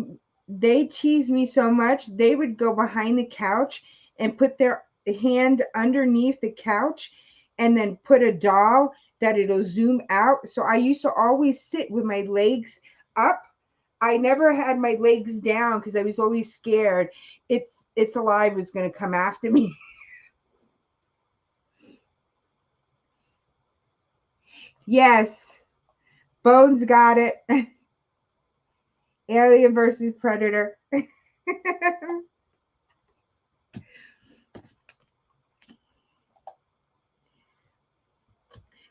they teased me so much. They would go behind the couch and put their hand underneath the couch and then put a doll that it'll zoom out. So I used to always sit with my legs up. I never had my legs down because I was always scared it's alive was going to come after me. Yes, Bones got it. Alien versus Predator.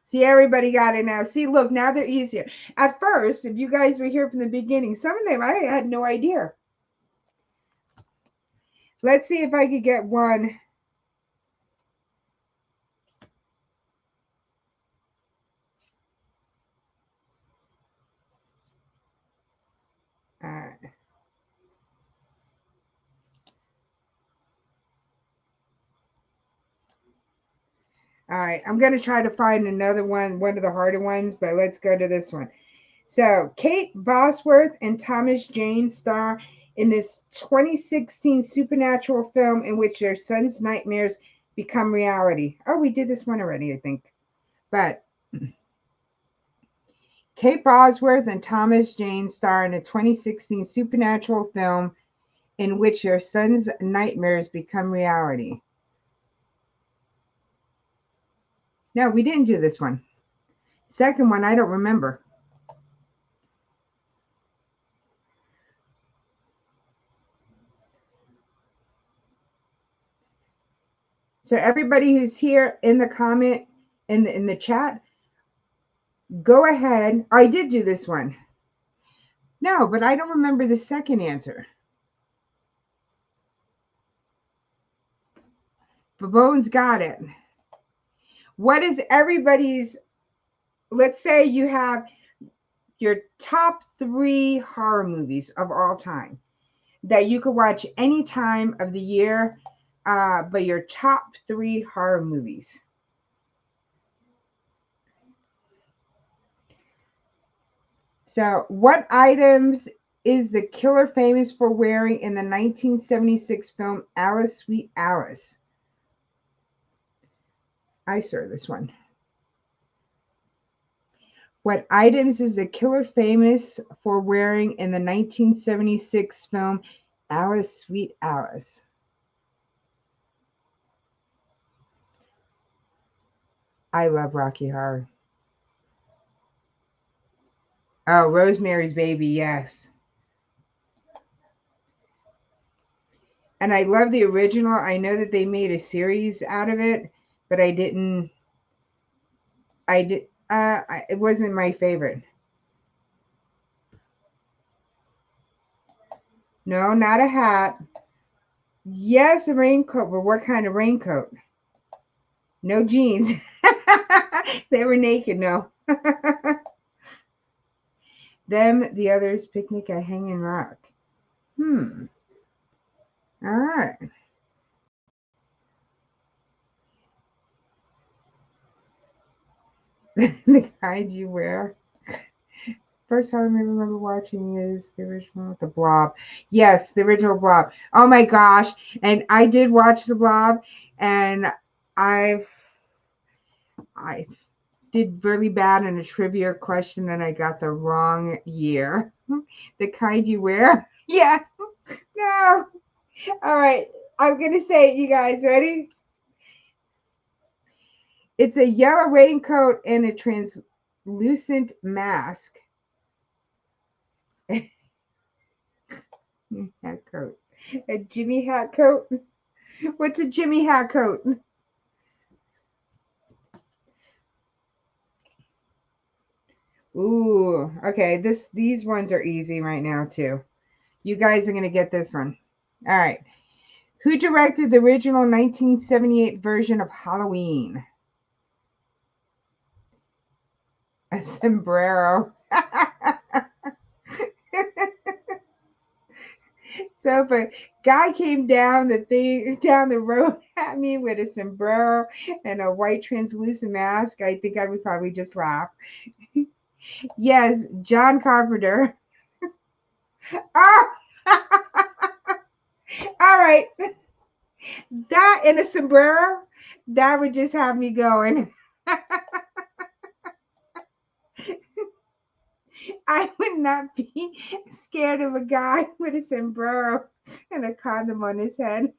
See, everybody got it now. See, look, now they're easier. At first, if you guys were here from the beginning, some of them I had no idea. Let's see if I could get one. All right. All right. I'm going to try to find another one of the harder ones, but let's go to this one. So, Kate Bosworth and Thomas Jane star in this 2016 supernatural film in which their son's nightmares become reality. Oh, we did this one already, I think. But Kate Bosworth and Thomas Jane star in a 2016 supernatural film in which their son's nightmares become reality. No, we didn't do this one. Second one, I don't remember. So everybody who's here in the comment, in the chat, go ahead. I did do this one. No, but I don't remember the second answer. But Bones got it. What is everybody's, let's say you have your top 3 horror movies of all time that you could watch any time of the year, but your top 3 horror movies. So, what items is the killer famous for wearing in the 1976 film Alice, Sweet Alice? I saw this one. What items is the killer famous for wearing in the 1976 film Alice, Sweet Alice? I love Rocky Horror. Oh, Rosemary's Baby, yes. And I love the original. I know that they made a series out of it, but it wasn't my favorite. No, not a hat. Yes, a raincoat, but what kind of raincoat? No jeans. They were naked, no. Them, the others, picnic at Hanging Rock. All right. The kind you wear. First time I remember watching is the original, The Blob. Yes, the original Blob. Oh my gosh. And I did watch The Blob, and I did really bad in a trivia question, and I got the wrong year. The kind you wear. Yeah. No. All right. I'm going to say it, you guys. Ready? It's a yellow raincoat and a translucent mask. Hat coat. A Jimmy hat coat? What's a Jimmy hat coat? Ooh, okay. These ones are easy right now too. You guys are gonna get this one. All right. Who directed the original 1978 version of Halloween? A sombrero. So if a guy came down the road at me with a sombrero and a white translucent mask, I think I would probably just laugh. Yes, John Carpenter. Oh! All right. That and a sombrero, that would just have me going. I would not be scared of a guy with a sombrero and a condom on his head.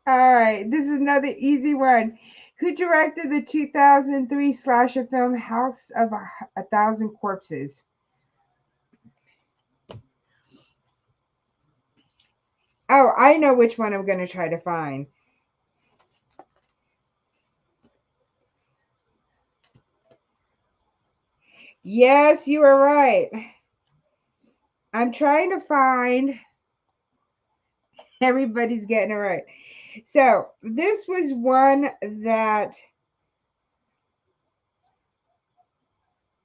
All right, this is another easy one. Who directed the 2003 slasher film House of a Thousand Corpses? Oh, I know which one I'm going to try to find. Yes, you are right. I'm trying to find. Everybody's getting it right. So this was one that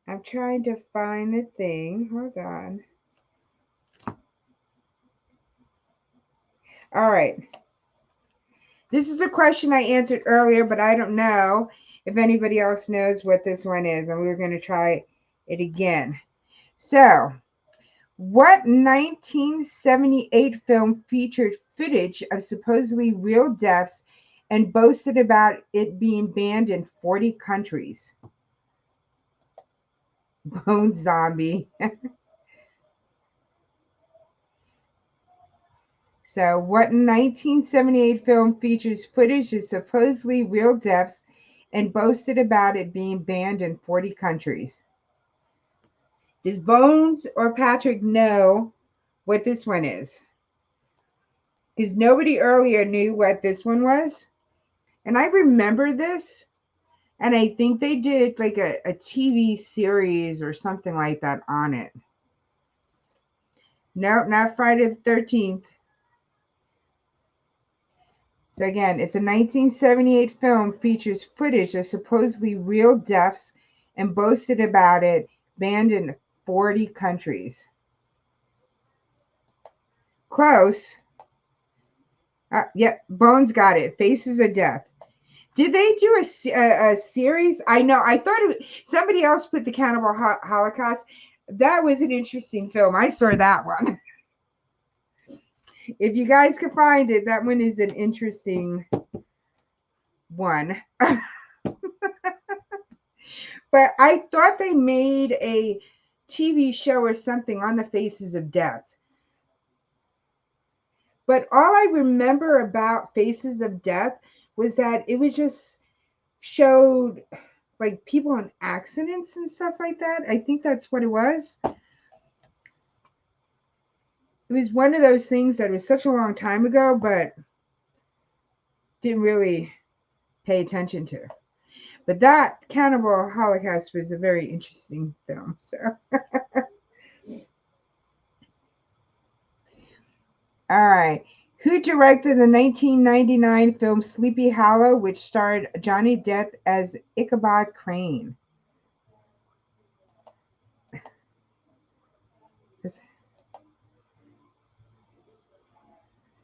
I'm trying to find the thing. Hold on. All right. This is the question I answered earlier, but I don't know if anybody else knows what this one is, and we're going to try it again. So, what 1978 film featured footage of supposedly real deaths and boasted about it being banned in 40 countries? Bone Zombie. So, what 1978 film features footage of supposedly real deaths and boasted about it being banned in 40 countries? Does Bones or Patrick know what this one is? Because nobody earlier knew what this one was. And I remember this. And I think they did like a TV series or something like that on it. No, not Friday the 13th. So again, it's a 1978 film, features footage of supposedly real deaths and boasted about it, banned in 40 countries. Close. Bones got it. Faces of Death. Did they do a series? I know. I thought somebody else put the Cannibal Holocaust. That was an interesting film. I saw that one. If you guys can find it, that one is an interesting one. But I thought they made a TV show or something on the Faces of Death. But all I remember about Faces of Death was that it was just showed like people in accidents and stuff like that. I think that's what it was. It was one of those things that was such a long time ago, but didn't really pay attention to. But that Cannibal Holocaust was a very interesting film. So, all right. Who directed the 1999 film Sleepy Hollow, which starred Johnny Depp as Ichabod Crane?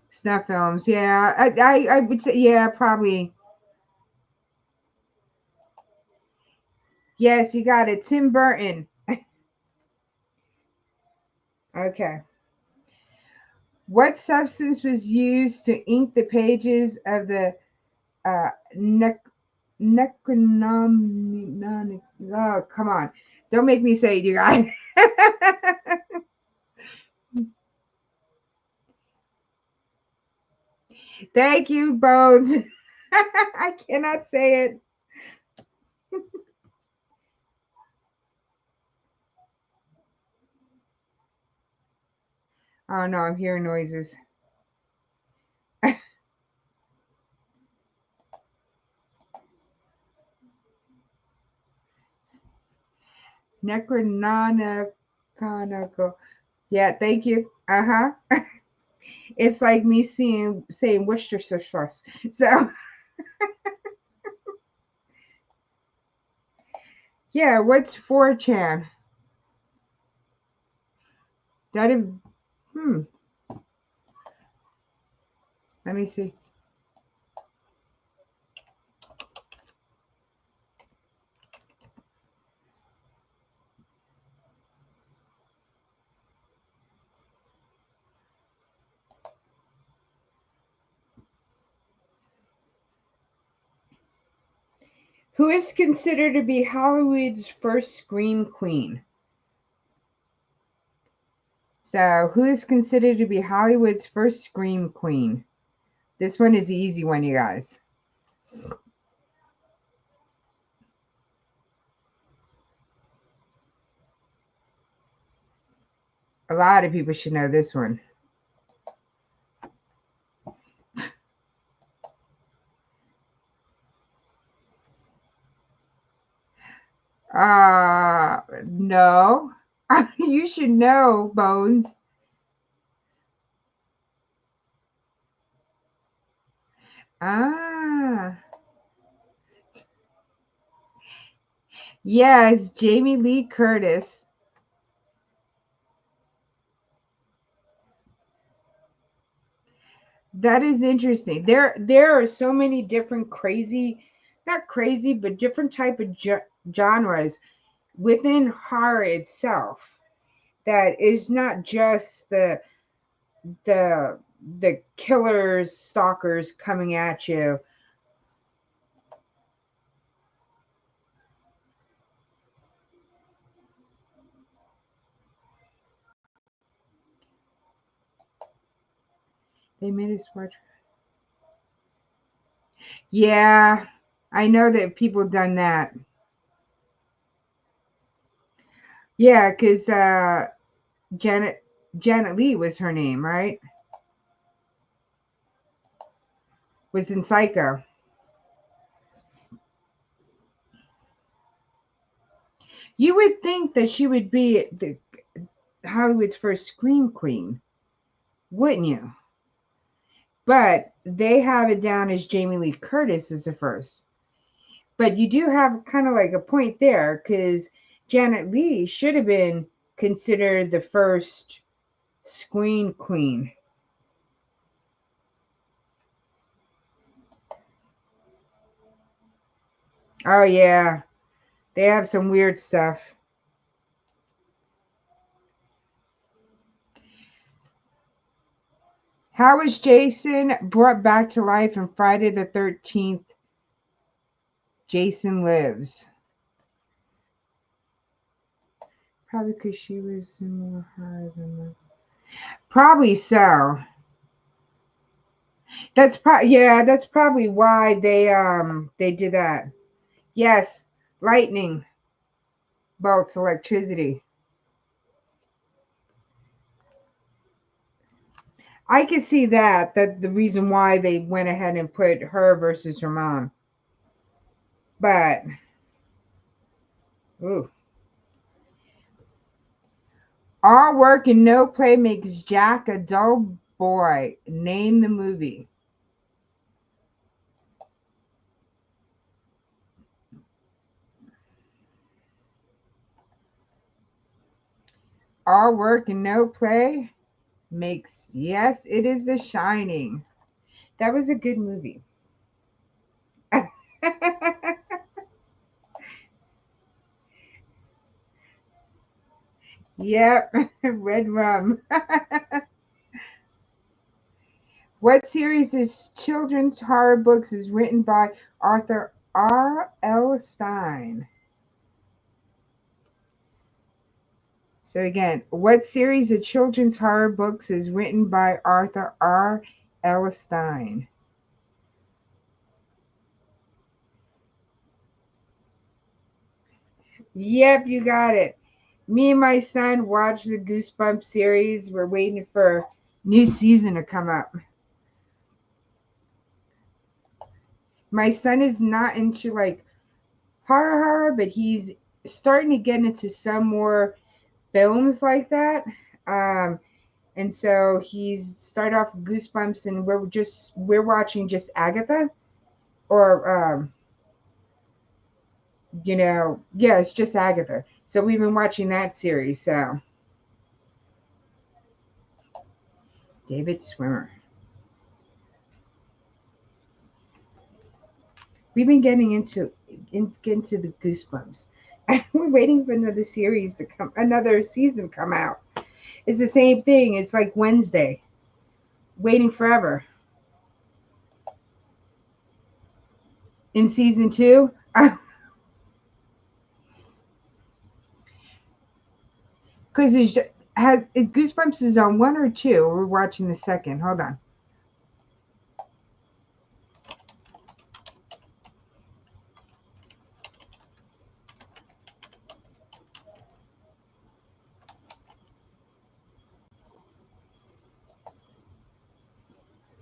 Snuff films, yeah. I would say, yeah, probably. Yes, you got it. Tim Burton. Okay. What substance was used to ink the pages of the Necronomicon? Oh, come on. Don't make me say it, you guys. Thank you, Bones. I cannot say it. Oh no, I'm hearing noises. Necronomicon. Yeah, thank you. Uh-huh. It's like me saying Worcestershire sauce. So yeah, what's 4chan? That is, hmm. Let me see. Who is considered to be Hollywood's first scream queen? So, who is considered to be Hollywood's first scream queen? This one is the easy one, you guys. A lot of people should know this one. No. You should know, Bones. Ah. Yes, Jamie Lee Curtis. That is interesting. There are so many different crazy, not crazy, but different type of genres within horror itself that is not just the the killers, stalkers coming at you. They made us watch. Yeah, I know that people done that. Yeah, because Janet Leigh was her name, right? Was in Psycho. You would think that she would be the Hollywood's first scream queen, wouldn't you? But they have it down as Jamie Lee Curtis as the first. But you do have kind of like a point there because Janet Leigh should have been considered the first screen queen. Oh, yeah. They have some weird stuff. How was Jason brought back to life in Friday the 13th? Jason Lives. Probably because she was more high than the. Probably so. That's probably why they did that. Yes, lightning bolts, electricity. I could see that the reason why they went ahead and put her versus her mom. But ooh. All work and no play makes Jack a dull boy. Name the movie. All work and no play makes, yes, it is The Shining. That was a good movie. Yep, red rum. What series of children's horror books is written by Arthur R. L. Stein? So again, what series of children's horror books is written by Arthur R. L. Stein? Yep, you got it. Me and my son watched the Goosebumps series. We're waiting for new season to come up. My son is not into like horror, but he's starting to get into some more films like that. Um, and so he's started off with Goosebumps, and we're watching just Agatha, or yeah, it's just Agatha. So we've been watching that series. So David Swimmer. We've been getting into the Goosebumps. We're waiting for another season to come out. It's the same thing. It's like Wednesday, waiting forever. In season two, because Goosebumps is on one or two. We're watching the second. Hold on.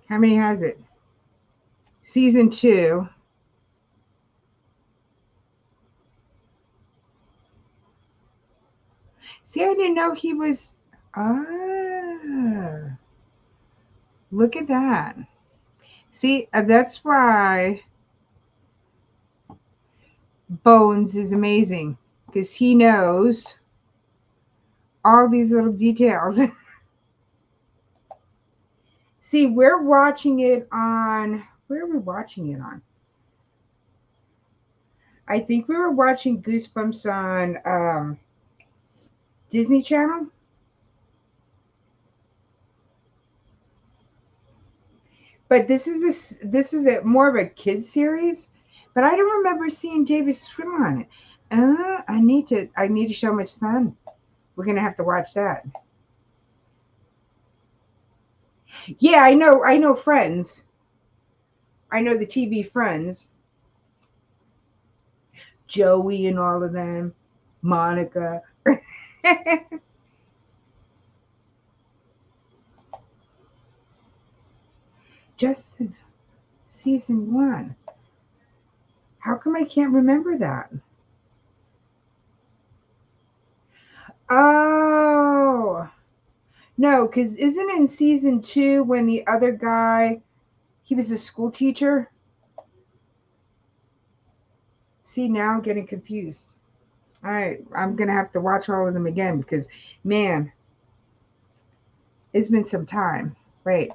How many has it? Season two. See, I didn't know he was. Ah, look at that. See, that's why Bones is amazing because he knows all these little details. See, we're watching it on. Where are we watching it on? I think we were watching Goosebumps on Disney Channel. But this is a more of a kids series. But I don't remember seeing David Swimmer on it. I need to show my son. We're gonna have to watch that. Yeah, I know Friends. I know the TV Friends. Joey and all of them. Monica. Justin, season 1. How come I can't remember that? Oh, no, because isn't it in season 2 when the other guy, he was a school teacher? See, now I'm getting confused. All right, I'm going to have to watch all of them again because, man, it's been some time. Wait.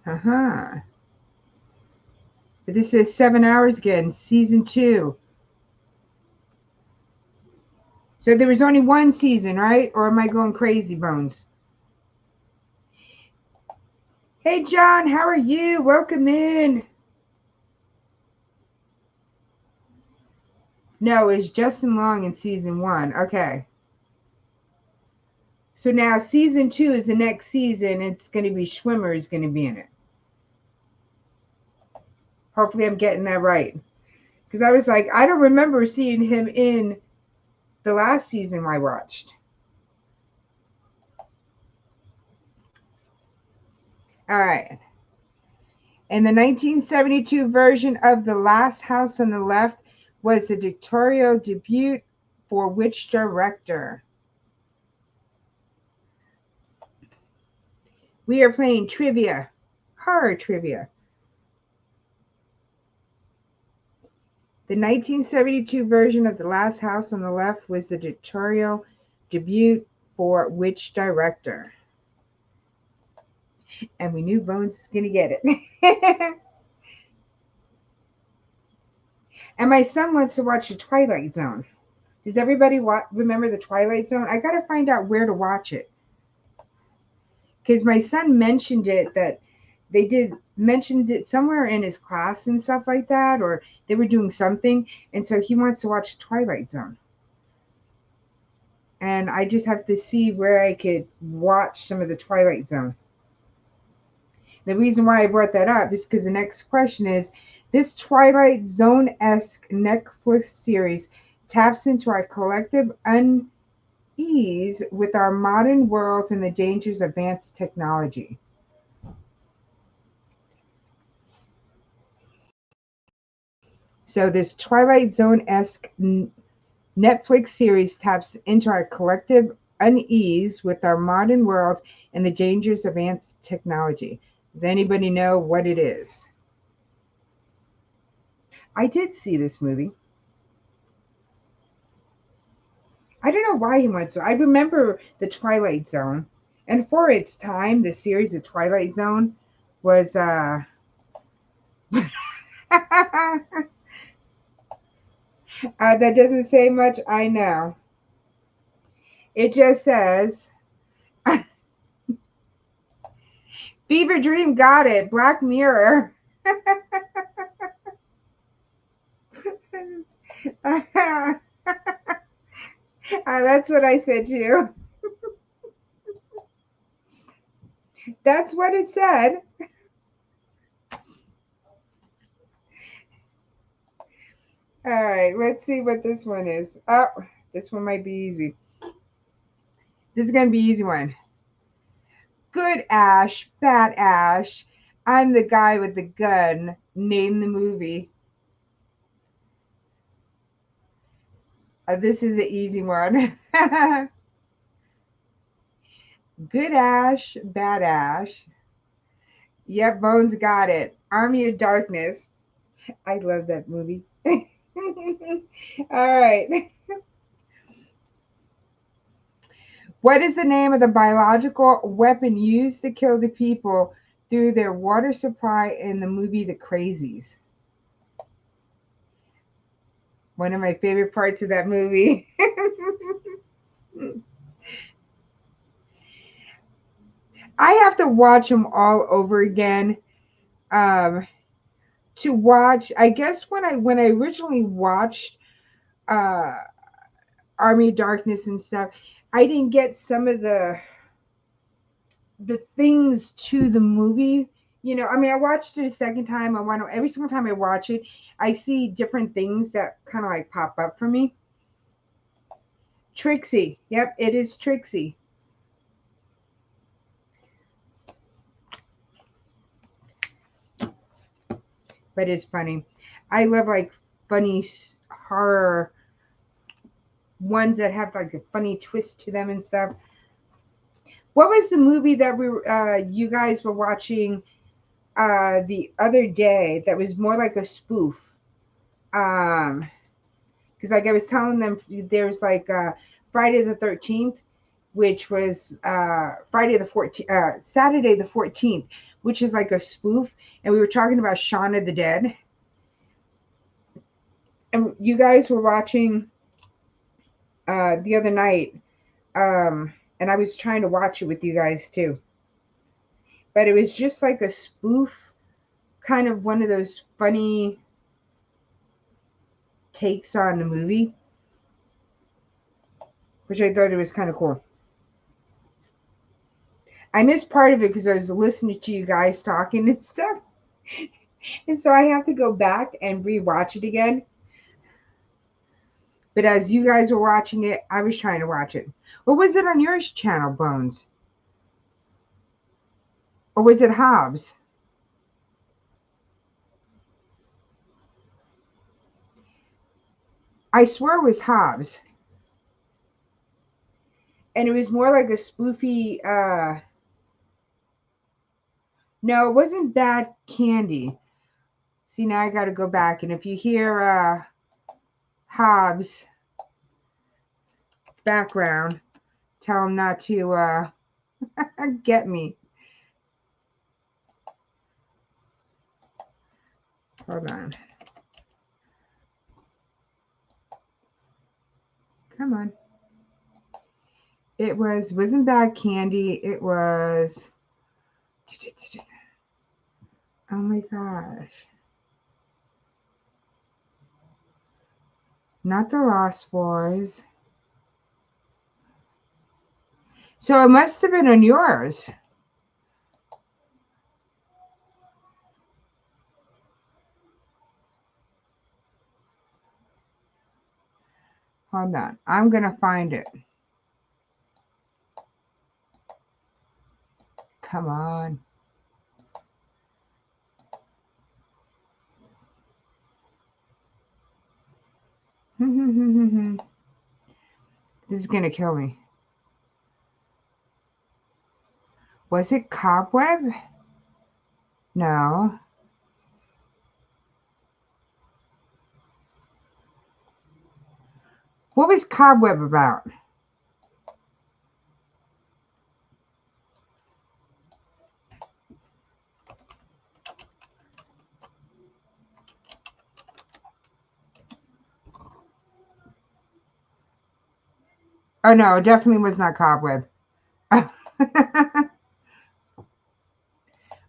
Uh-huh. But this is 7 hours again, season 2. So there was only one season, right? Or am I going crazy, Bones? Hey, John, how are you? Welcome in. No, it's Justin Long in season 1. Okay. So now season 2 is the next season. It's going to be Schwimmer is going to be in it. Hopefully I'm getting that right. Because I was like, I don't remember seeing him in the last season I watched. All right. And the 1972 version of The Last House on the Left was the directorial debut for which director? We are playing trivia, horror trivia. The 1972 version of The Last House on the Left was the directorial debut for which director? And we knew Bones was going to get it. And my son wants to watch The Twilight Zone. Does everybody remember The Twilight Zone? I got to find out where to watch it. Because my son mentioned it, that they mentioned it somewhere in his class and stuff like that, or they were doing something. And so he wants to watch The Twilight Zone. And I just have to see where I could watch some of the Twilight Zone. The reason why I brought that up is because the next question is, this Twilight Zone-esque Netflix series taps into our collective unease with our modern world and the dangers of advanced technology. So this Twilight Zone-esque Netflix series taps into our collective unease with our modern world and the dangers of advanced technology. Does anybody know what it is? I did see this movie. I don't know why he went so. I remember the Twilight Zone, and for its time, the series The Twilight Zone was that doesn't say much. I know. It just says Fever Dream, got it. Black Mirror. That's what I said too. That's what it said. All right, let's see what this one is. Oh, this one might be easy. This is going to be an easy one. Good Ash, bad Ash. I'm the guy with the gun. Name the movie. This is an easy one. Good Ash, bad Ash. Yep, Bones got it. Army of Darkness. I love that movie. All right. What is the name of the biological weapon used to kill the people through their water supply in the movie The Crazies? One of my favorite parts of that movie. I have to watch them all over again. To watch, I guess when I originally watched uh, Army of Darkness and stuff, I didn't get some of the the things to the movie. You know, I mean, I watched it a second time. I want to, every single time I watch it, I see different things that kind of like pop up for me. Trixie. Yep, it is Trixie. But it's funny. I love like funny horror ones that have like a funny twist to them and stuff. What was the movie that you guys were watching the other day that was more like a spoof? Because like I was telling them, there's like Friday the 13th, which was Friday the 14th, Saturday the 14th, which is like a spoof, and we were talking about Shaun of the Dead, and you guys were watching the other night, and I was trying to watch it with you guys too, but it was just like a spoof, kind of one of those funny takes on the movie, which I thought it was kind of cool. I missed part of it because I was listening to you guys talking and stuff. And so I have to go back and rewatch it again. But as you guys were watching it, I was trying to watch it. Or was it on yours channel, Bones? Or was it Hobbs? I swear it was Hobbs. And it was more like a spoofy no, it wasn't Bad Candy. See, now I gotta go back, and if you hear Hobbs background, tell him not to get me. Hold on. Come on. It wasn't Bad Candy. It was. Oh my gosh. Not the Lost Boys. So it must have been on yours. Hold on. I'm going to find it. Come on. This is going to kill me. Was it Cobweb? No. What was Cobweb about? Oh no, it definitely was not Cobweb.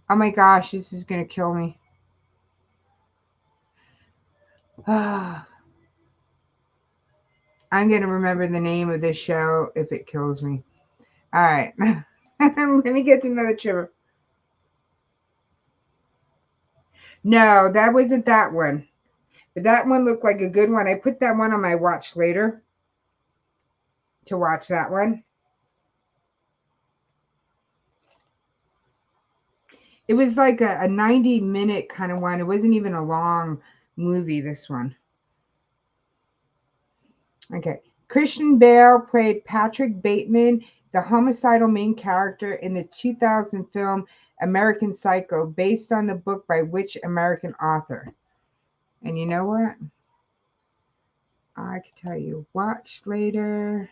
Oh my gosh, this is going to kill me. I'm going to remember the name of this show if it kills me. All right. Let me get to another trigger. No, that wasn't that one. But that one looked like a good one. I put that one on my watch later to watch that one. It was like a 90-minute kind of one. It wasn't even a long movie, this one. Okay. Christian Bale played Patrick Bateman, the homicidal main character in the 2000 film American Psycho, based on the book by which American author? And you know what? I can tell you, watch later,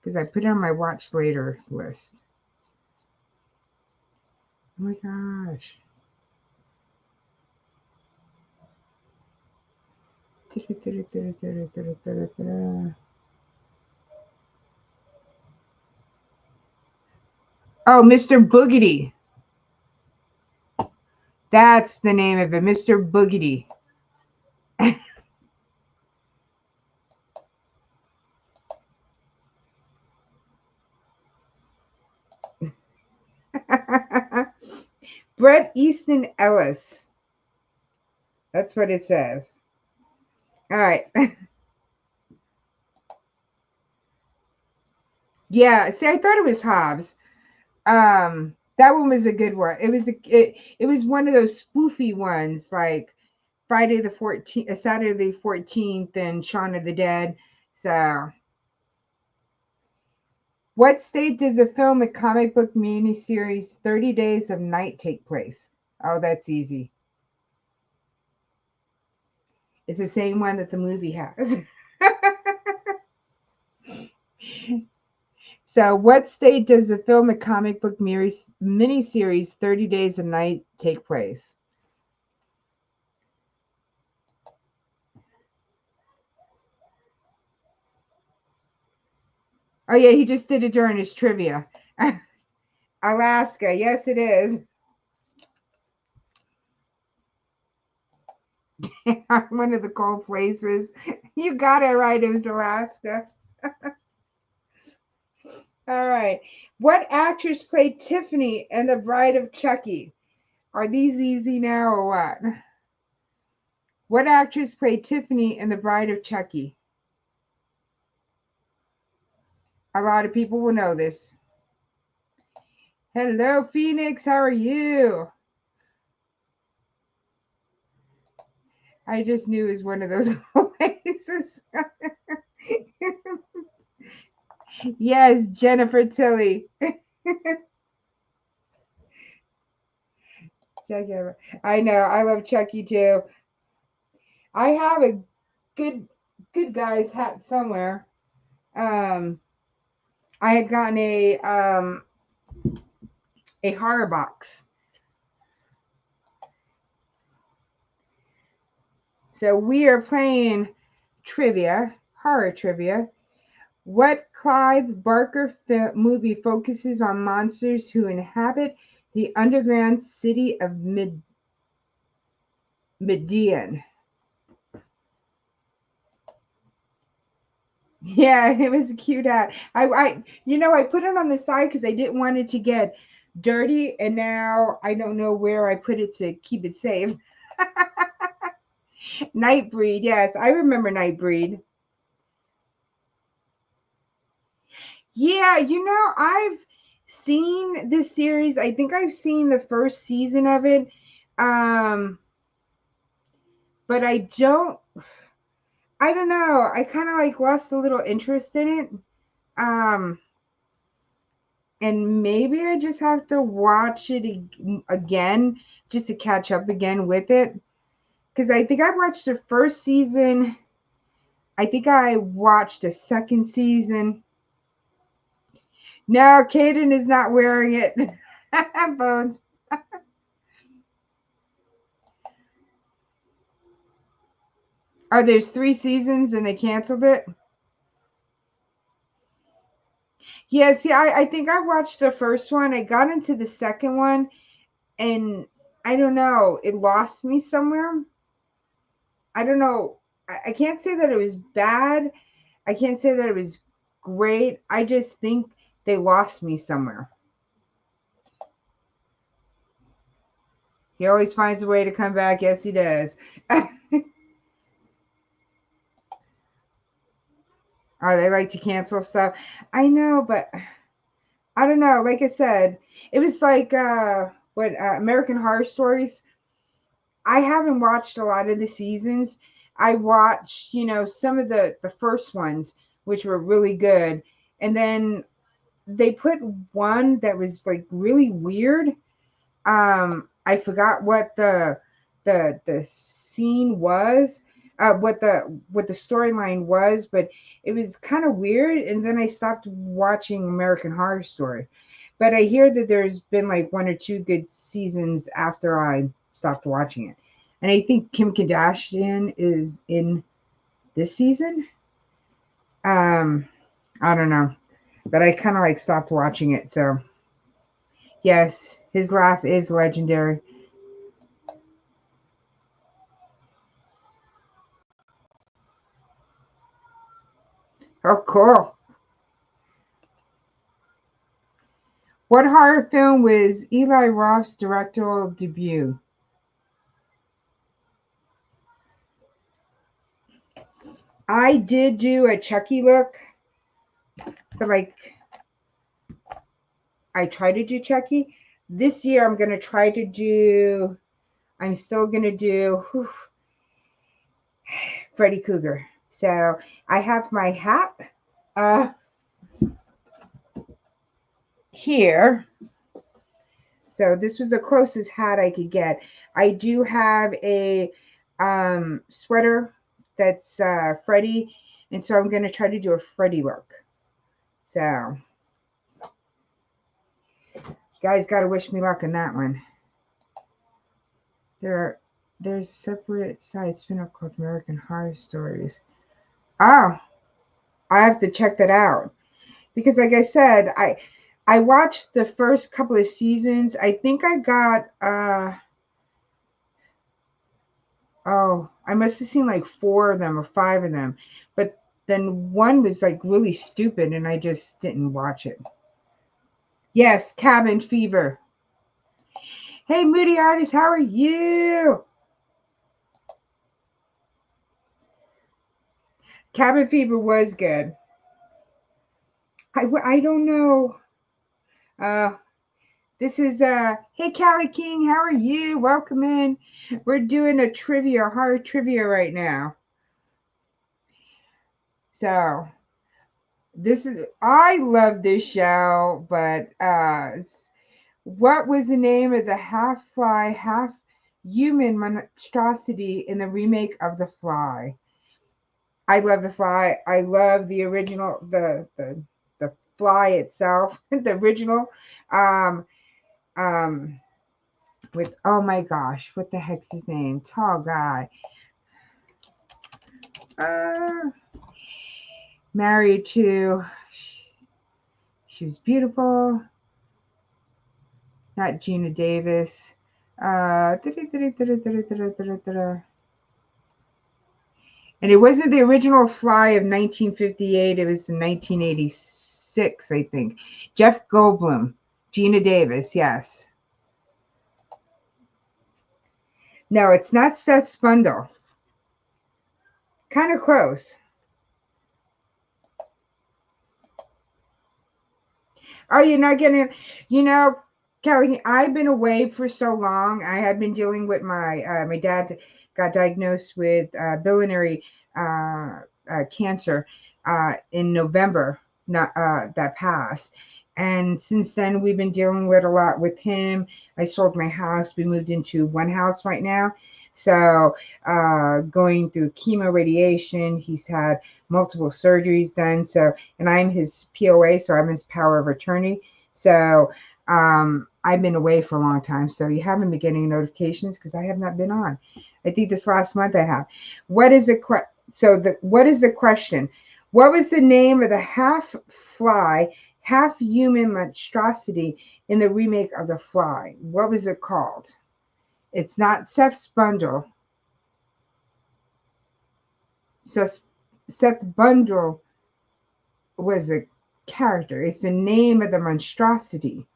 because I put it on my watch later list. Oh my gosh. Oh, Mr. Boogedy. That's the name of it, Mr. Boogedy. Bret Easton Ellis. That's what it says. All right. Yeah, see, I thought it was Hobbs. That one was a good one. It was one of those spoofy ones like Friday the 14th, Saturday the 14th, and Shaun of the Dead. So, what state does the film A Comic Book Miniseries 30 Days of Night take place? Oh, that's easy. It's the same one that the movie has. So, what state does the film A Comic Book Miniseries 30 Days of Night take place? Oh, yeah, he just did it during his trivia. Alaska. Yes, it is. One of the cold places. You got it right. It was Alaska. All right. What actress played Tiffany in The Bride of Chucky? Are these easy now or what? What actress played Tiffany in The Bride of Chucky? A lot of people will know this. Hello, Phoenix. How are you? I just knew it was one of those places. Yes, Jennifer Tilly. Chucky. I know. I love Chucky too. I have a good guy's hat somewhere. Um, I had gotten a horror box. So we are playing trivia, horror trivia. What Clive Barker movie focuses on monsters who inhabit the underground city of Midian? Yeah, it was a cute hat. I put it on the side because I didn't want it to get dirty, and now I don't know where I put it to keep it safe. Nightbreed, yes, I remember Nightbreed. Yeah, I've seen this series. I think I've seen the first season of it. Um, but I don't know. I kind of like lost a little interest in it. Um, and maybe I just have to watch it again just to catch up again with it. Because I think I watched the first season. I think I watched the second season. No, Caden is not wearing it. Bones. Oh, there's 3 seasons and they canceled it? Yeah, see, I think I watched the first one. I got into the second one and I don't know, it lost me somewhere. I don't know. I can't say that it was bad. I can't say that it was great. I just think they lost me somewhere. He always finds a way to come back. Yes, he does. Oh, they like to cancel stuff. I know, but I don't know. Like I said, it was like what American Horror Stories. I haven't watched a lot of the seasons. I watched, some of the first ones, which were really good, and then they put one that was like really weird. I forgot what the scene was, what the storyline was, but it was kind of weird. And then I stopped watching American Horror Story. But I hear that there's been like one or two good seasons after I stopped watching it. And I think Kim Kardashian is in this season. Um, I don't know, but I kind of like stopped watching it. So yes, his laugh is legendary. Oh, cool. What horror film was Eli Roth's directorial debut? I did do a Chucky look, but like I try to do Chucky. This year I'm gonna try to do. I'm still gonna do Freddy Krueger. So I have my hat here. So this was the closest hat I could get. I do have a sweater that's Freddy, and so I'm going to try to do a Freddy look. So, guys, got to wish me luck on that one. There's a separate side spin-off called American Horror Stories. Oh, I have to check that out because, like I said, I watched the first couple of seasons. I think I got I must have seen like 4 of them or 5 of them. But then one was like really stupid and I just didn't watch it. Yes, Cabin Fever. Hey, Moody Artist, how are you? Cabin Fever was good. I don't know. This is hey Callie King, how are you? Welcome in. We're doing a horror trivia right now. So I love this show, but what was the name of the half fly, half human monstrosity in the remake of The Fly? I love The Fly. I love the original, the Fly itself, the original. Um, um, with oh my gosh, what the heck's his name? Tall guy. Uh, married to. She was beautiful. Not Gina Davis. And it wasn't the original Fly of 1958. It was in 1986, I think. Jeff Goldblum, Gina Davis, yes. No, it's not Seth Spundle. Kind of close. Oh, you're not getting it. You know, Kelly, I've been away for so long. I had been dealing with my dad got diagnosed with biliary cancer in November, not that passed. And since then, we've been dealing with a lot with him. I sold my house. We moved into one house right now. So going through chemo radiation, he's had multiple surgeries done. So, and I'm his POA, so I'm his power of attorney. So I've been away for a long time. So you haven't been getting notifications because I have not been on. I think this last month I have. What is the what is the question? What was the name of the half fly, half human monstrosity in the remake of The Fly? What was it called? It's not Seth Spundle. Seth Spundle was a character. It's the name of the monstrosity.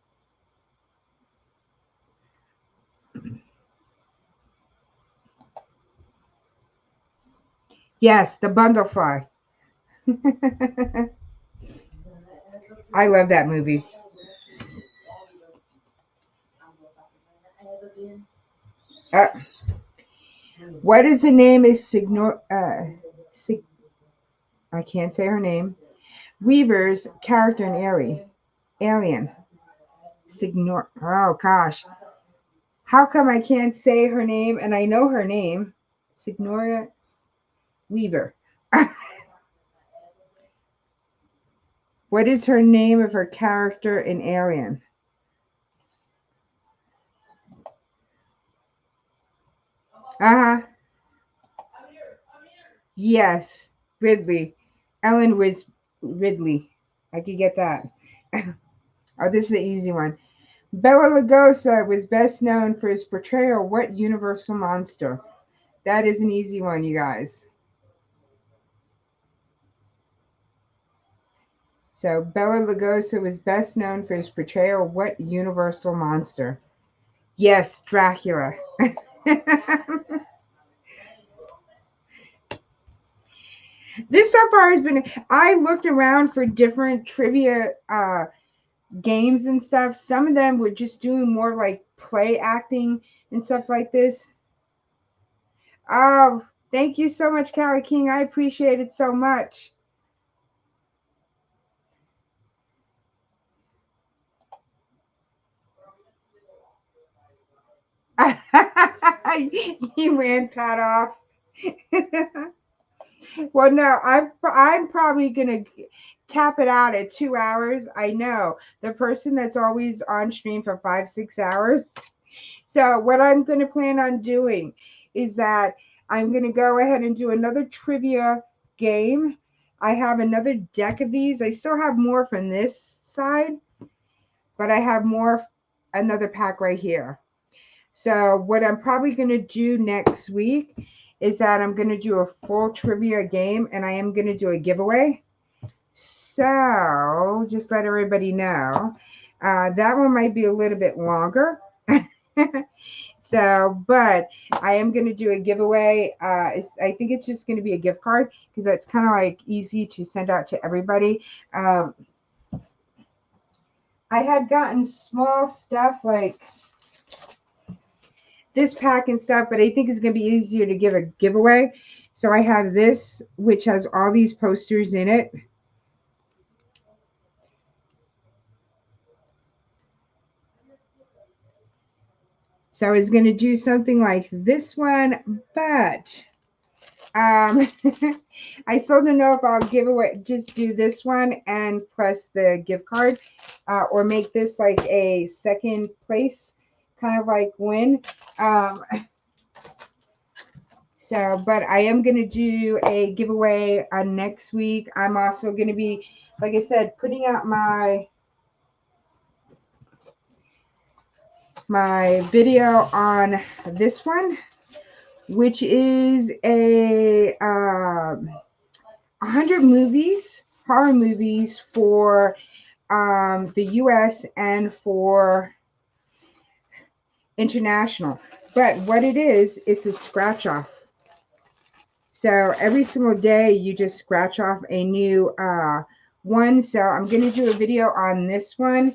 Yes, the bundle fly. I love that movie. Uh, what is the name of I can't say her name. Weaver's character in Alien. Signor. Oh gosh. How come I can't say her name and I know her name? Signora Weaver. What is her name of her character in Alien? Uh-huh. Yes. Ridley. Ellen was Ridley. I could get that. Oh, this is an easy one. Bela Lugosi was best known for his portrayal of what universal monster? That is an easy one, you guys. So Bela Lugosi was best known for his portrayal of what universal monster? Yes, Dracula. This so far has been. I looked around for different trivia games and stuff. Some of them were just doing more like play acting and stuff like this. Oh, thank you so much, Callie King. I appreciate it so much. You ran Pat off. Well, no, I'm probably gonna tap it out at 2 hours. I know the person that's always on stream for 5, 6 hours. So what I'm gonna plan on doing is that I'm gonna go ahead and do another trivia game. I have another deck of these. I still have more from this side, but I have more another pack right here. So what I'm probably going to do next week is that I'm going to do a full trivia game and I am going to do a giveaway. So just let everybody know. That one might be a little bit longer. So, but I am going to do a giveaway. I think it's just going to be a gift card because that's kind of like easy to send out to everybody. I had gotten small stuff like this pack and stuff, but I think it's going to be easier to give a giveaway. So I have this, which has all these posters in it. So I was going to do something like this one, but I still don't know if I'll give away, just do this one and plus the gift card, or make this like a second place kind of like win. So, but I am going to do a giveaway next week. I'm also going to be, like I said, putting out my video on this one, which is a 100 movies, horror movies for the U.S. and for international. But what it is, it's a scratch off. So every single day you just scratch off a new one. So I'm going to do a video on this one.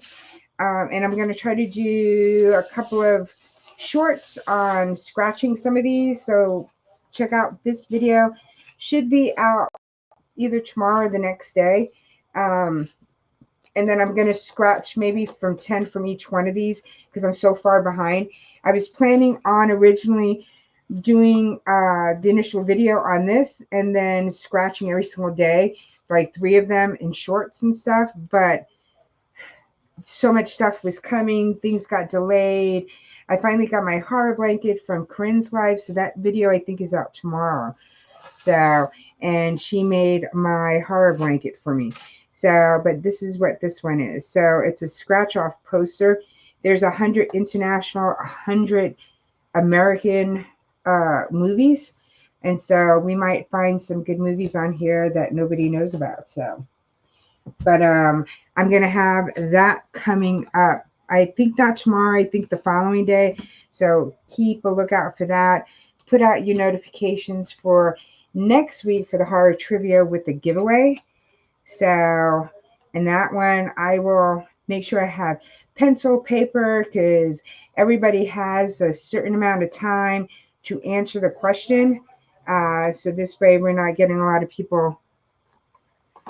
And I'm going to try to do a couple of shorts on scratching some of these. So check out this video. Should be out either tomorrow or the next day. And then I'm going to scratch maybe from 10 from each one of these because I'm so far behind. I was planning on originally doing the initial video on this and then scratching every single day, like 3 of them in shorts and stuff, but so much stuff was coming, things got delayed. I finally got my horror blanket from Corinne's Live, so that video I think is out tomorrow. So, and she made my horror blanket for me. So, but this is what this one is. So it's a scratch off poster. There's 100 international, 100 American movies. And so we might find some good movies on here that nobody knows about. So, but I'm going to have that coming up. I think not tomorrow, I think the following day. So keep a lookout for that. Put out your notifications for next week for the horror trivia with the giveaway. So, and that one, I will make sure I have pencil, paper, because everybody has a certain amount of time to answer the question. So this way we're not getting a lot of people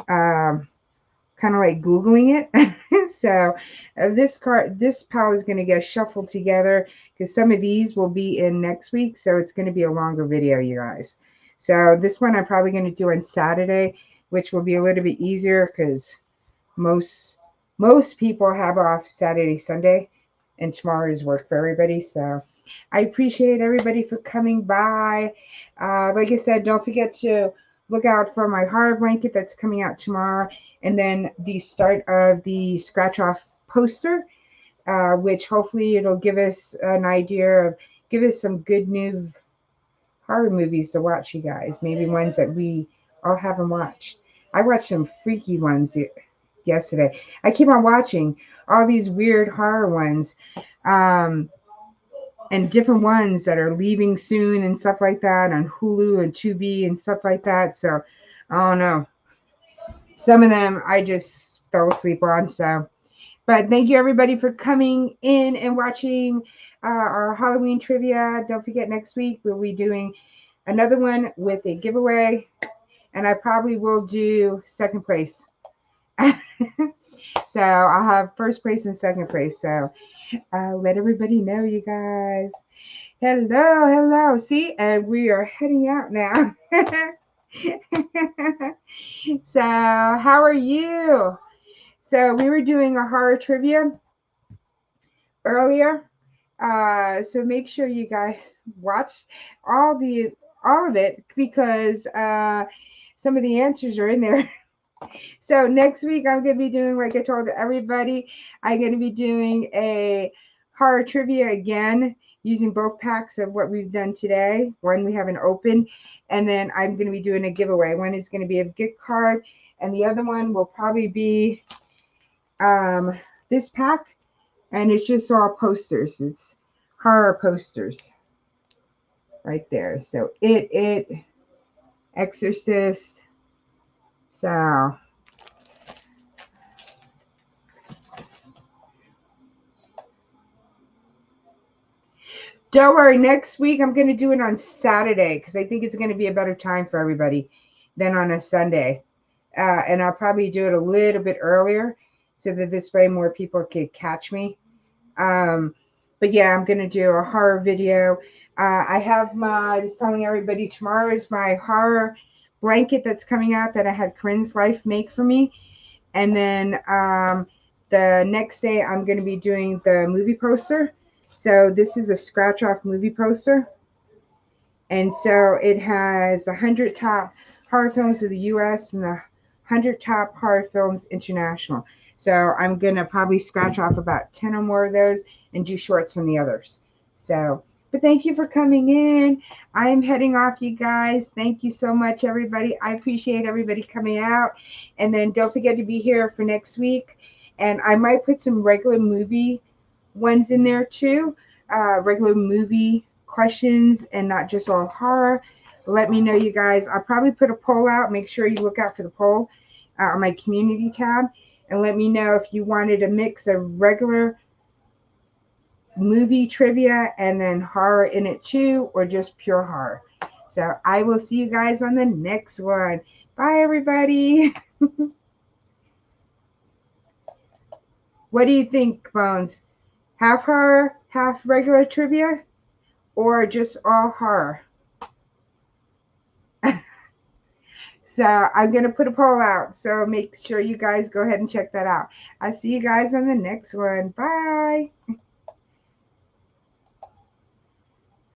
kind of like Googling it. So this pile is going to get shuffled together because some of these will be in next week. So it's going to be a longer video, you guys. So this one I'm probably going to do on Saturday, which will be a little bit easier because most people have off Saturday, Sunday, and tomorrow is work for everybody. So I appreciate everybody for coming by. Like I said, don't forget to look out for my horror blanket that's coming out tomorrow, and then the start of the scratch off poster, which hopefully it'll give us an idea of, give us some good new horror movies to watch, you guys. Maybe ones that we all haven't watched. I watched some freaky ones yesterday. I keep on watching all these weird horror ones, and different ones that are leaving soon and stuff like that on Hulu and Tubi and stuff like that. So I don't know. Some of them I just fell asleep on. So, but thank you everybody for coming in and watching our Halloween trivia. Don't forget, next week we'll be doing another one with a giveaway, and I probably will do second place. So I'll have first place and second place. So let everybody know, you guys. Hello, hello. See, and we are heading out now. So, how are you? So, we were doing a horror trivia earlier. So make sure you guys watch all of it, because some of the answers are in there. So next week I'm going to be doing, like I told everybody, I'm going to be doing a horror trivia again, using both packs of what we've done today. One we haven't opened, and then I'm going to be doing a giveaway. One is going to be a gift card, and the other one will probably be this pack, and it's just all posters. It's horror posters right there. So it Exorcist. So don't worry, next week I'm going to do it on Saturday, because I think it's going to be a better time for everybody than on a Sunday. And I'll probably do it a little bit earlier, so that this way more people could catch me. But yeah, I'm going to do a horror video. I was telling everybody, tomorrow is my horror blanket that's coming out that I had Corinne's Life make for me. And then the next day I'm going to be doing the movie poster. So this is a scratch off movie poster. And so it has 100 top horror films of the U.S. and the 100 top horror films international. So I'm going to probably scratch off about 10 or more of those and do shorts on the others. So, but thank you for coming in. I am heading off, you guys. Thank you so much, everybody. I appreciate everybody coming out. And then don't forget to be here for next week. And I might put some regular movie ones in there too. Regular movie questions and not just all horror. Let me know, you guys. I'll probably put a poll out. Make sure you look out for the poll on my community tab, and let me know if you wanted a mix of regular movie trivia and then horror in it too, or just pure horror. So I will see you guys on the next one. Bye, everybody. What do you think, Bones? Half horror, half regular trivia, or just all horror? So I'm going to put a poll out. So make sure you guys go ahead and check that out. I'll see you guys on the next one. Bye.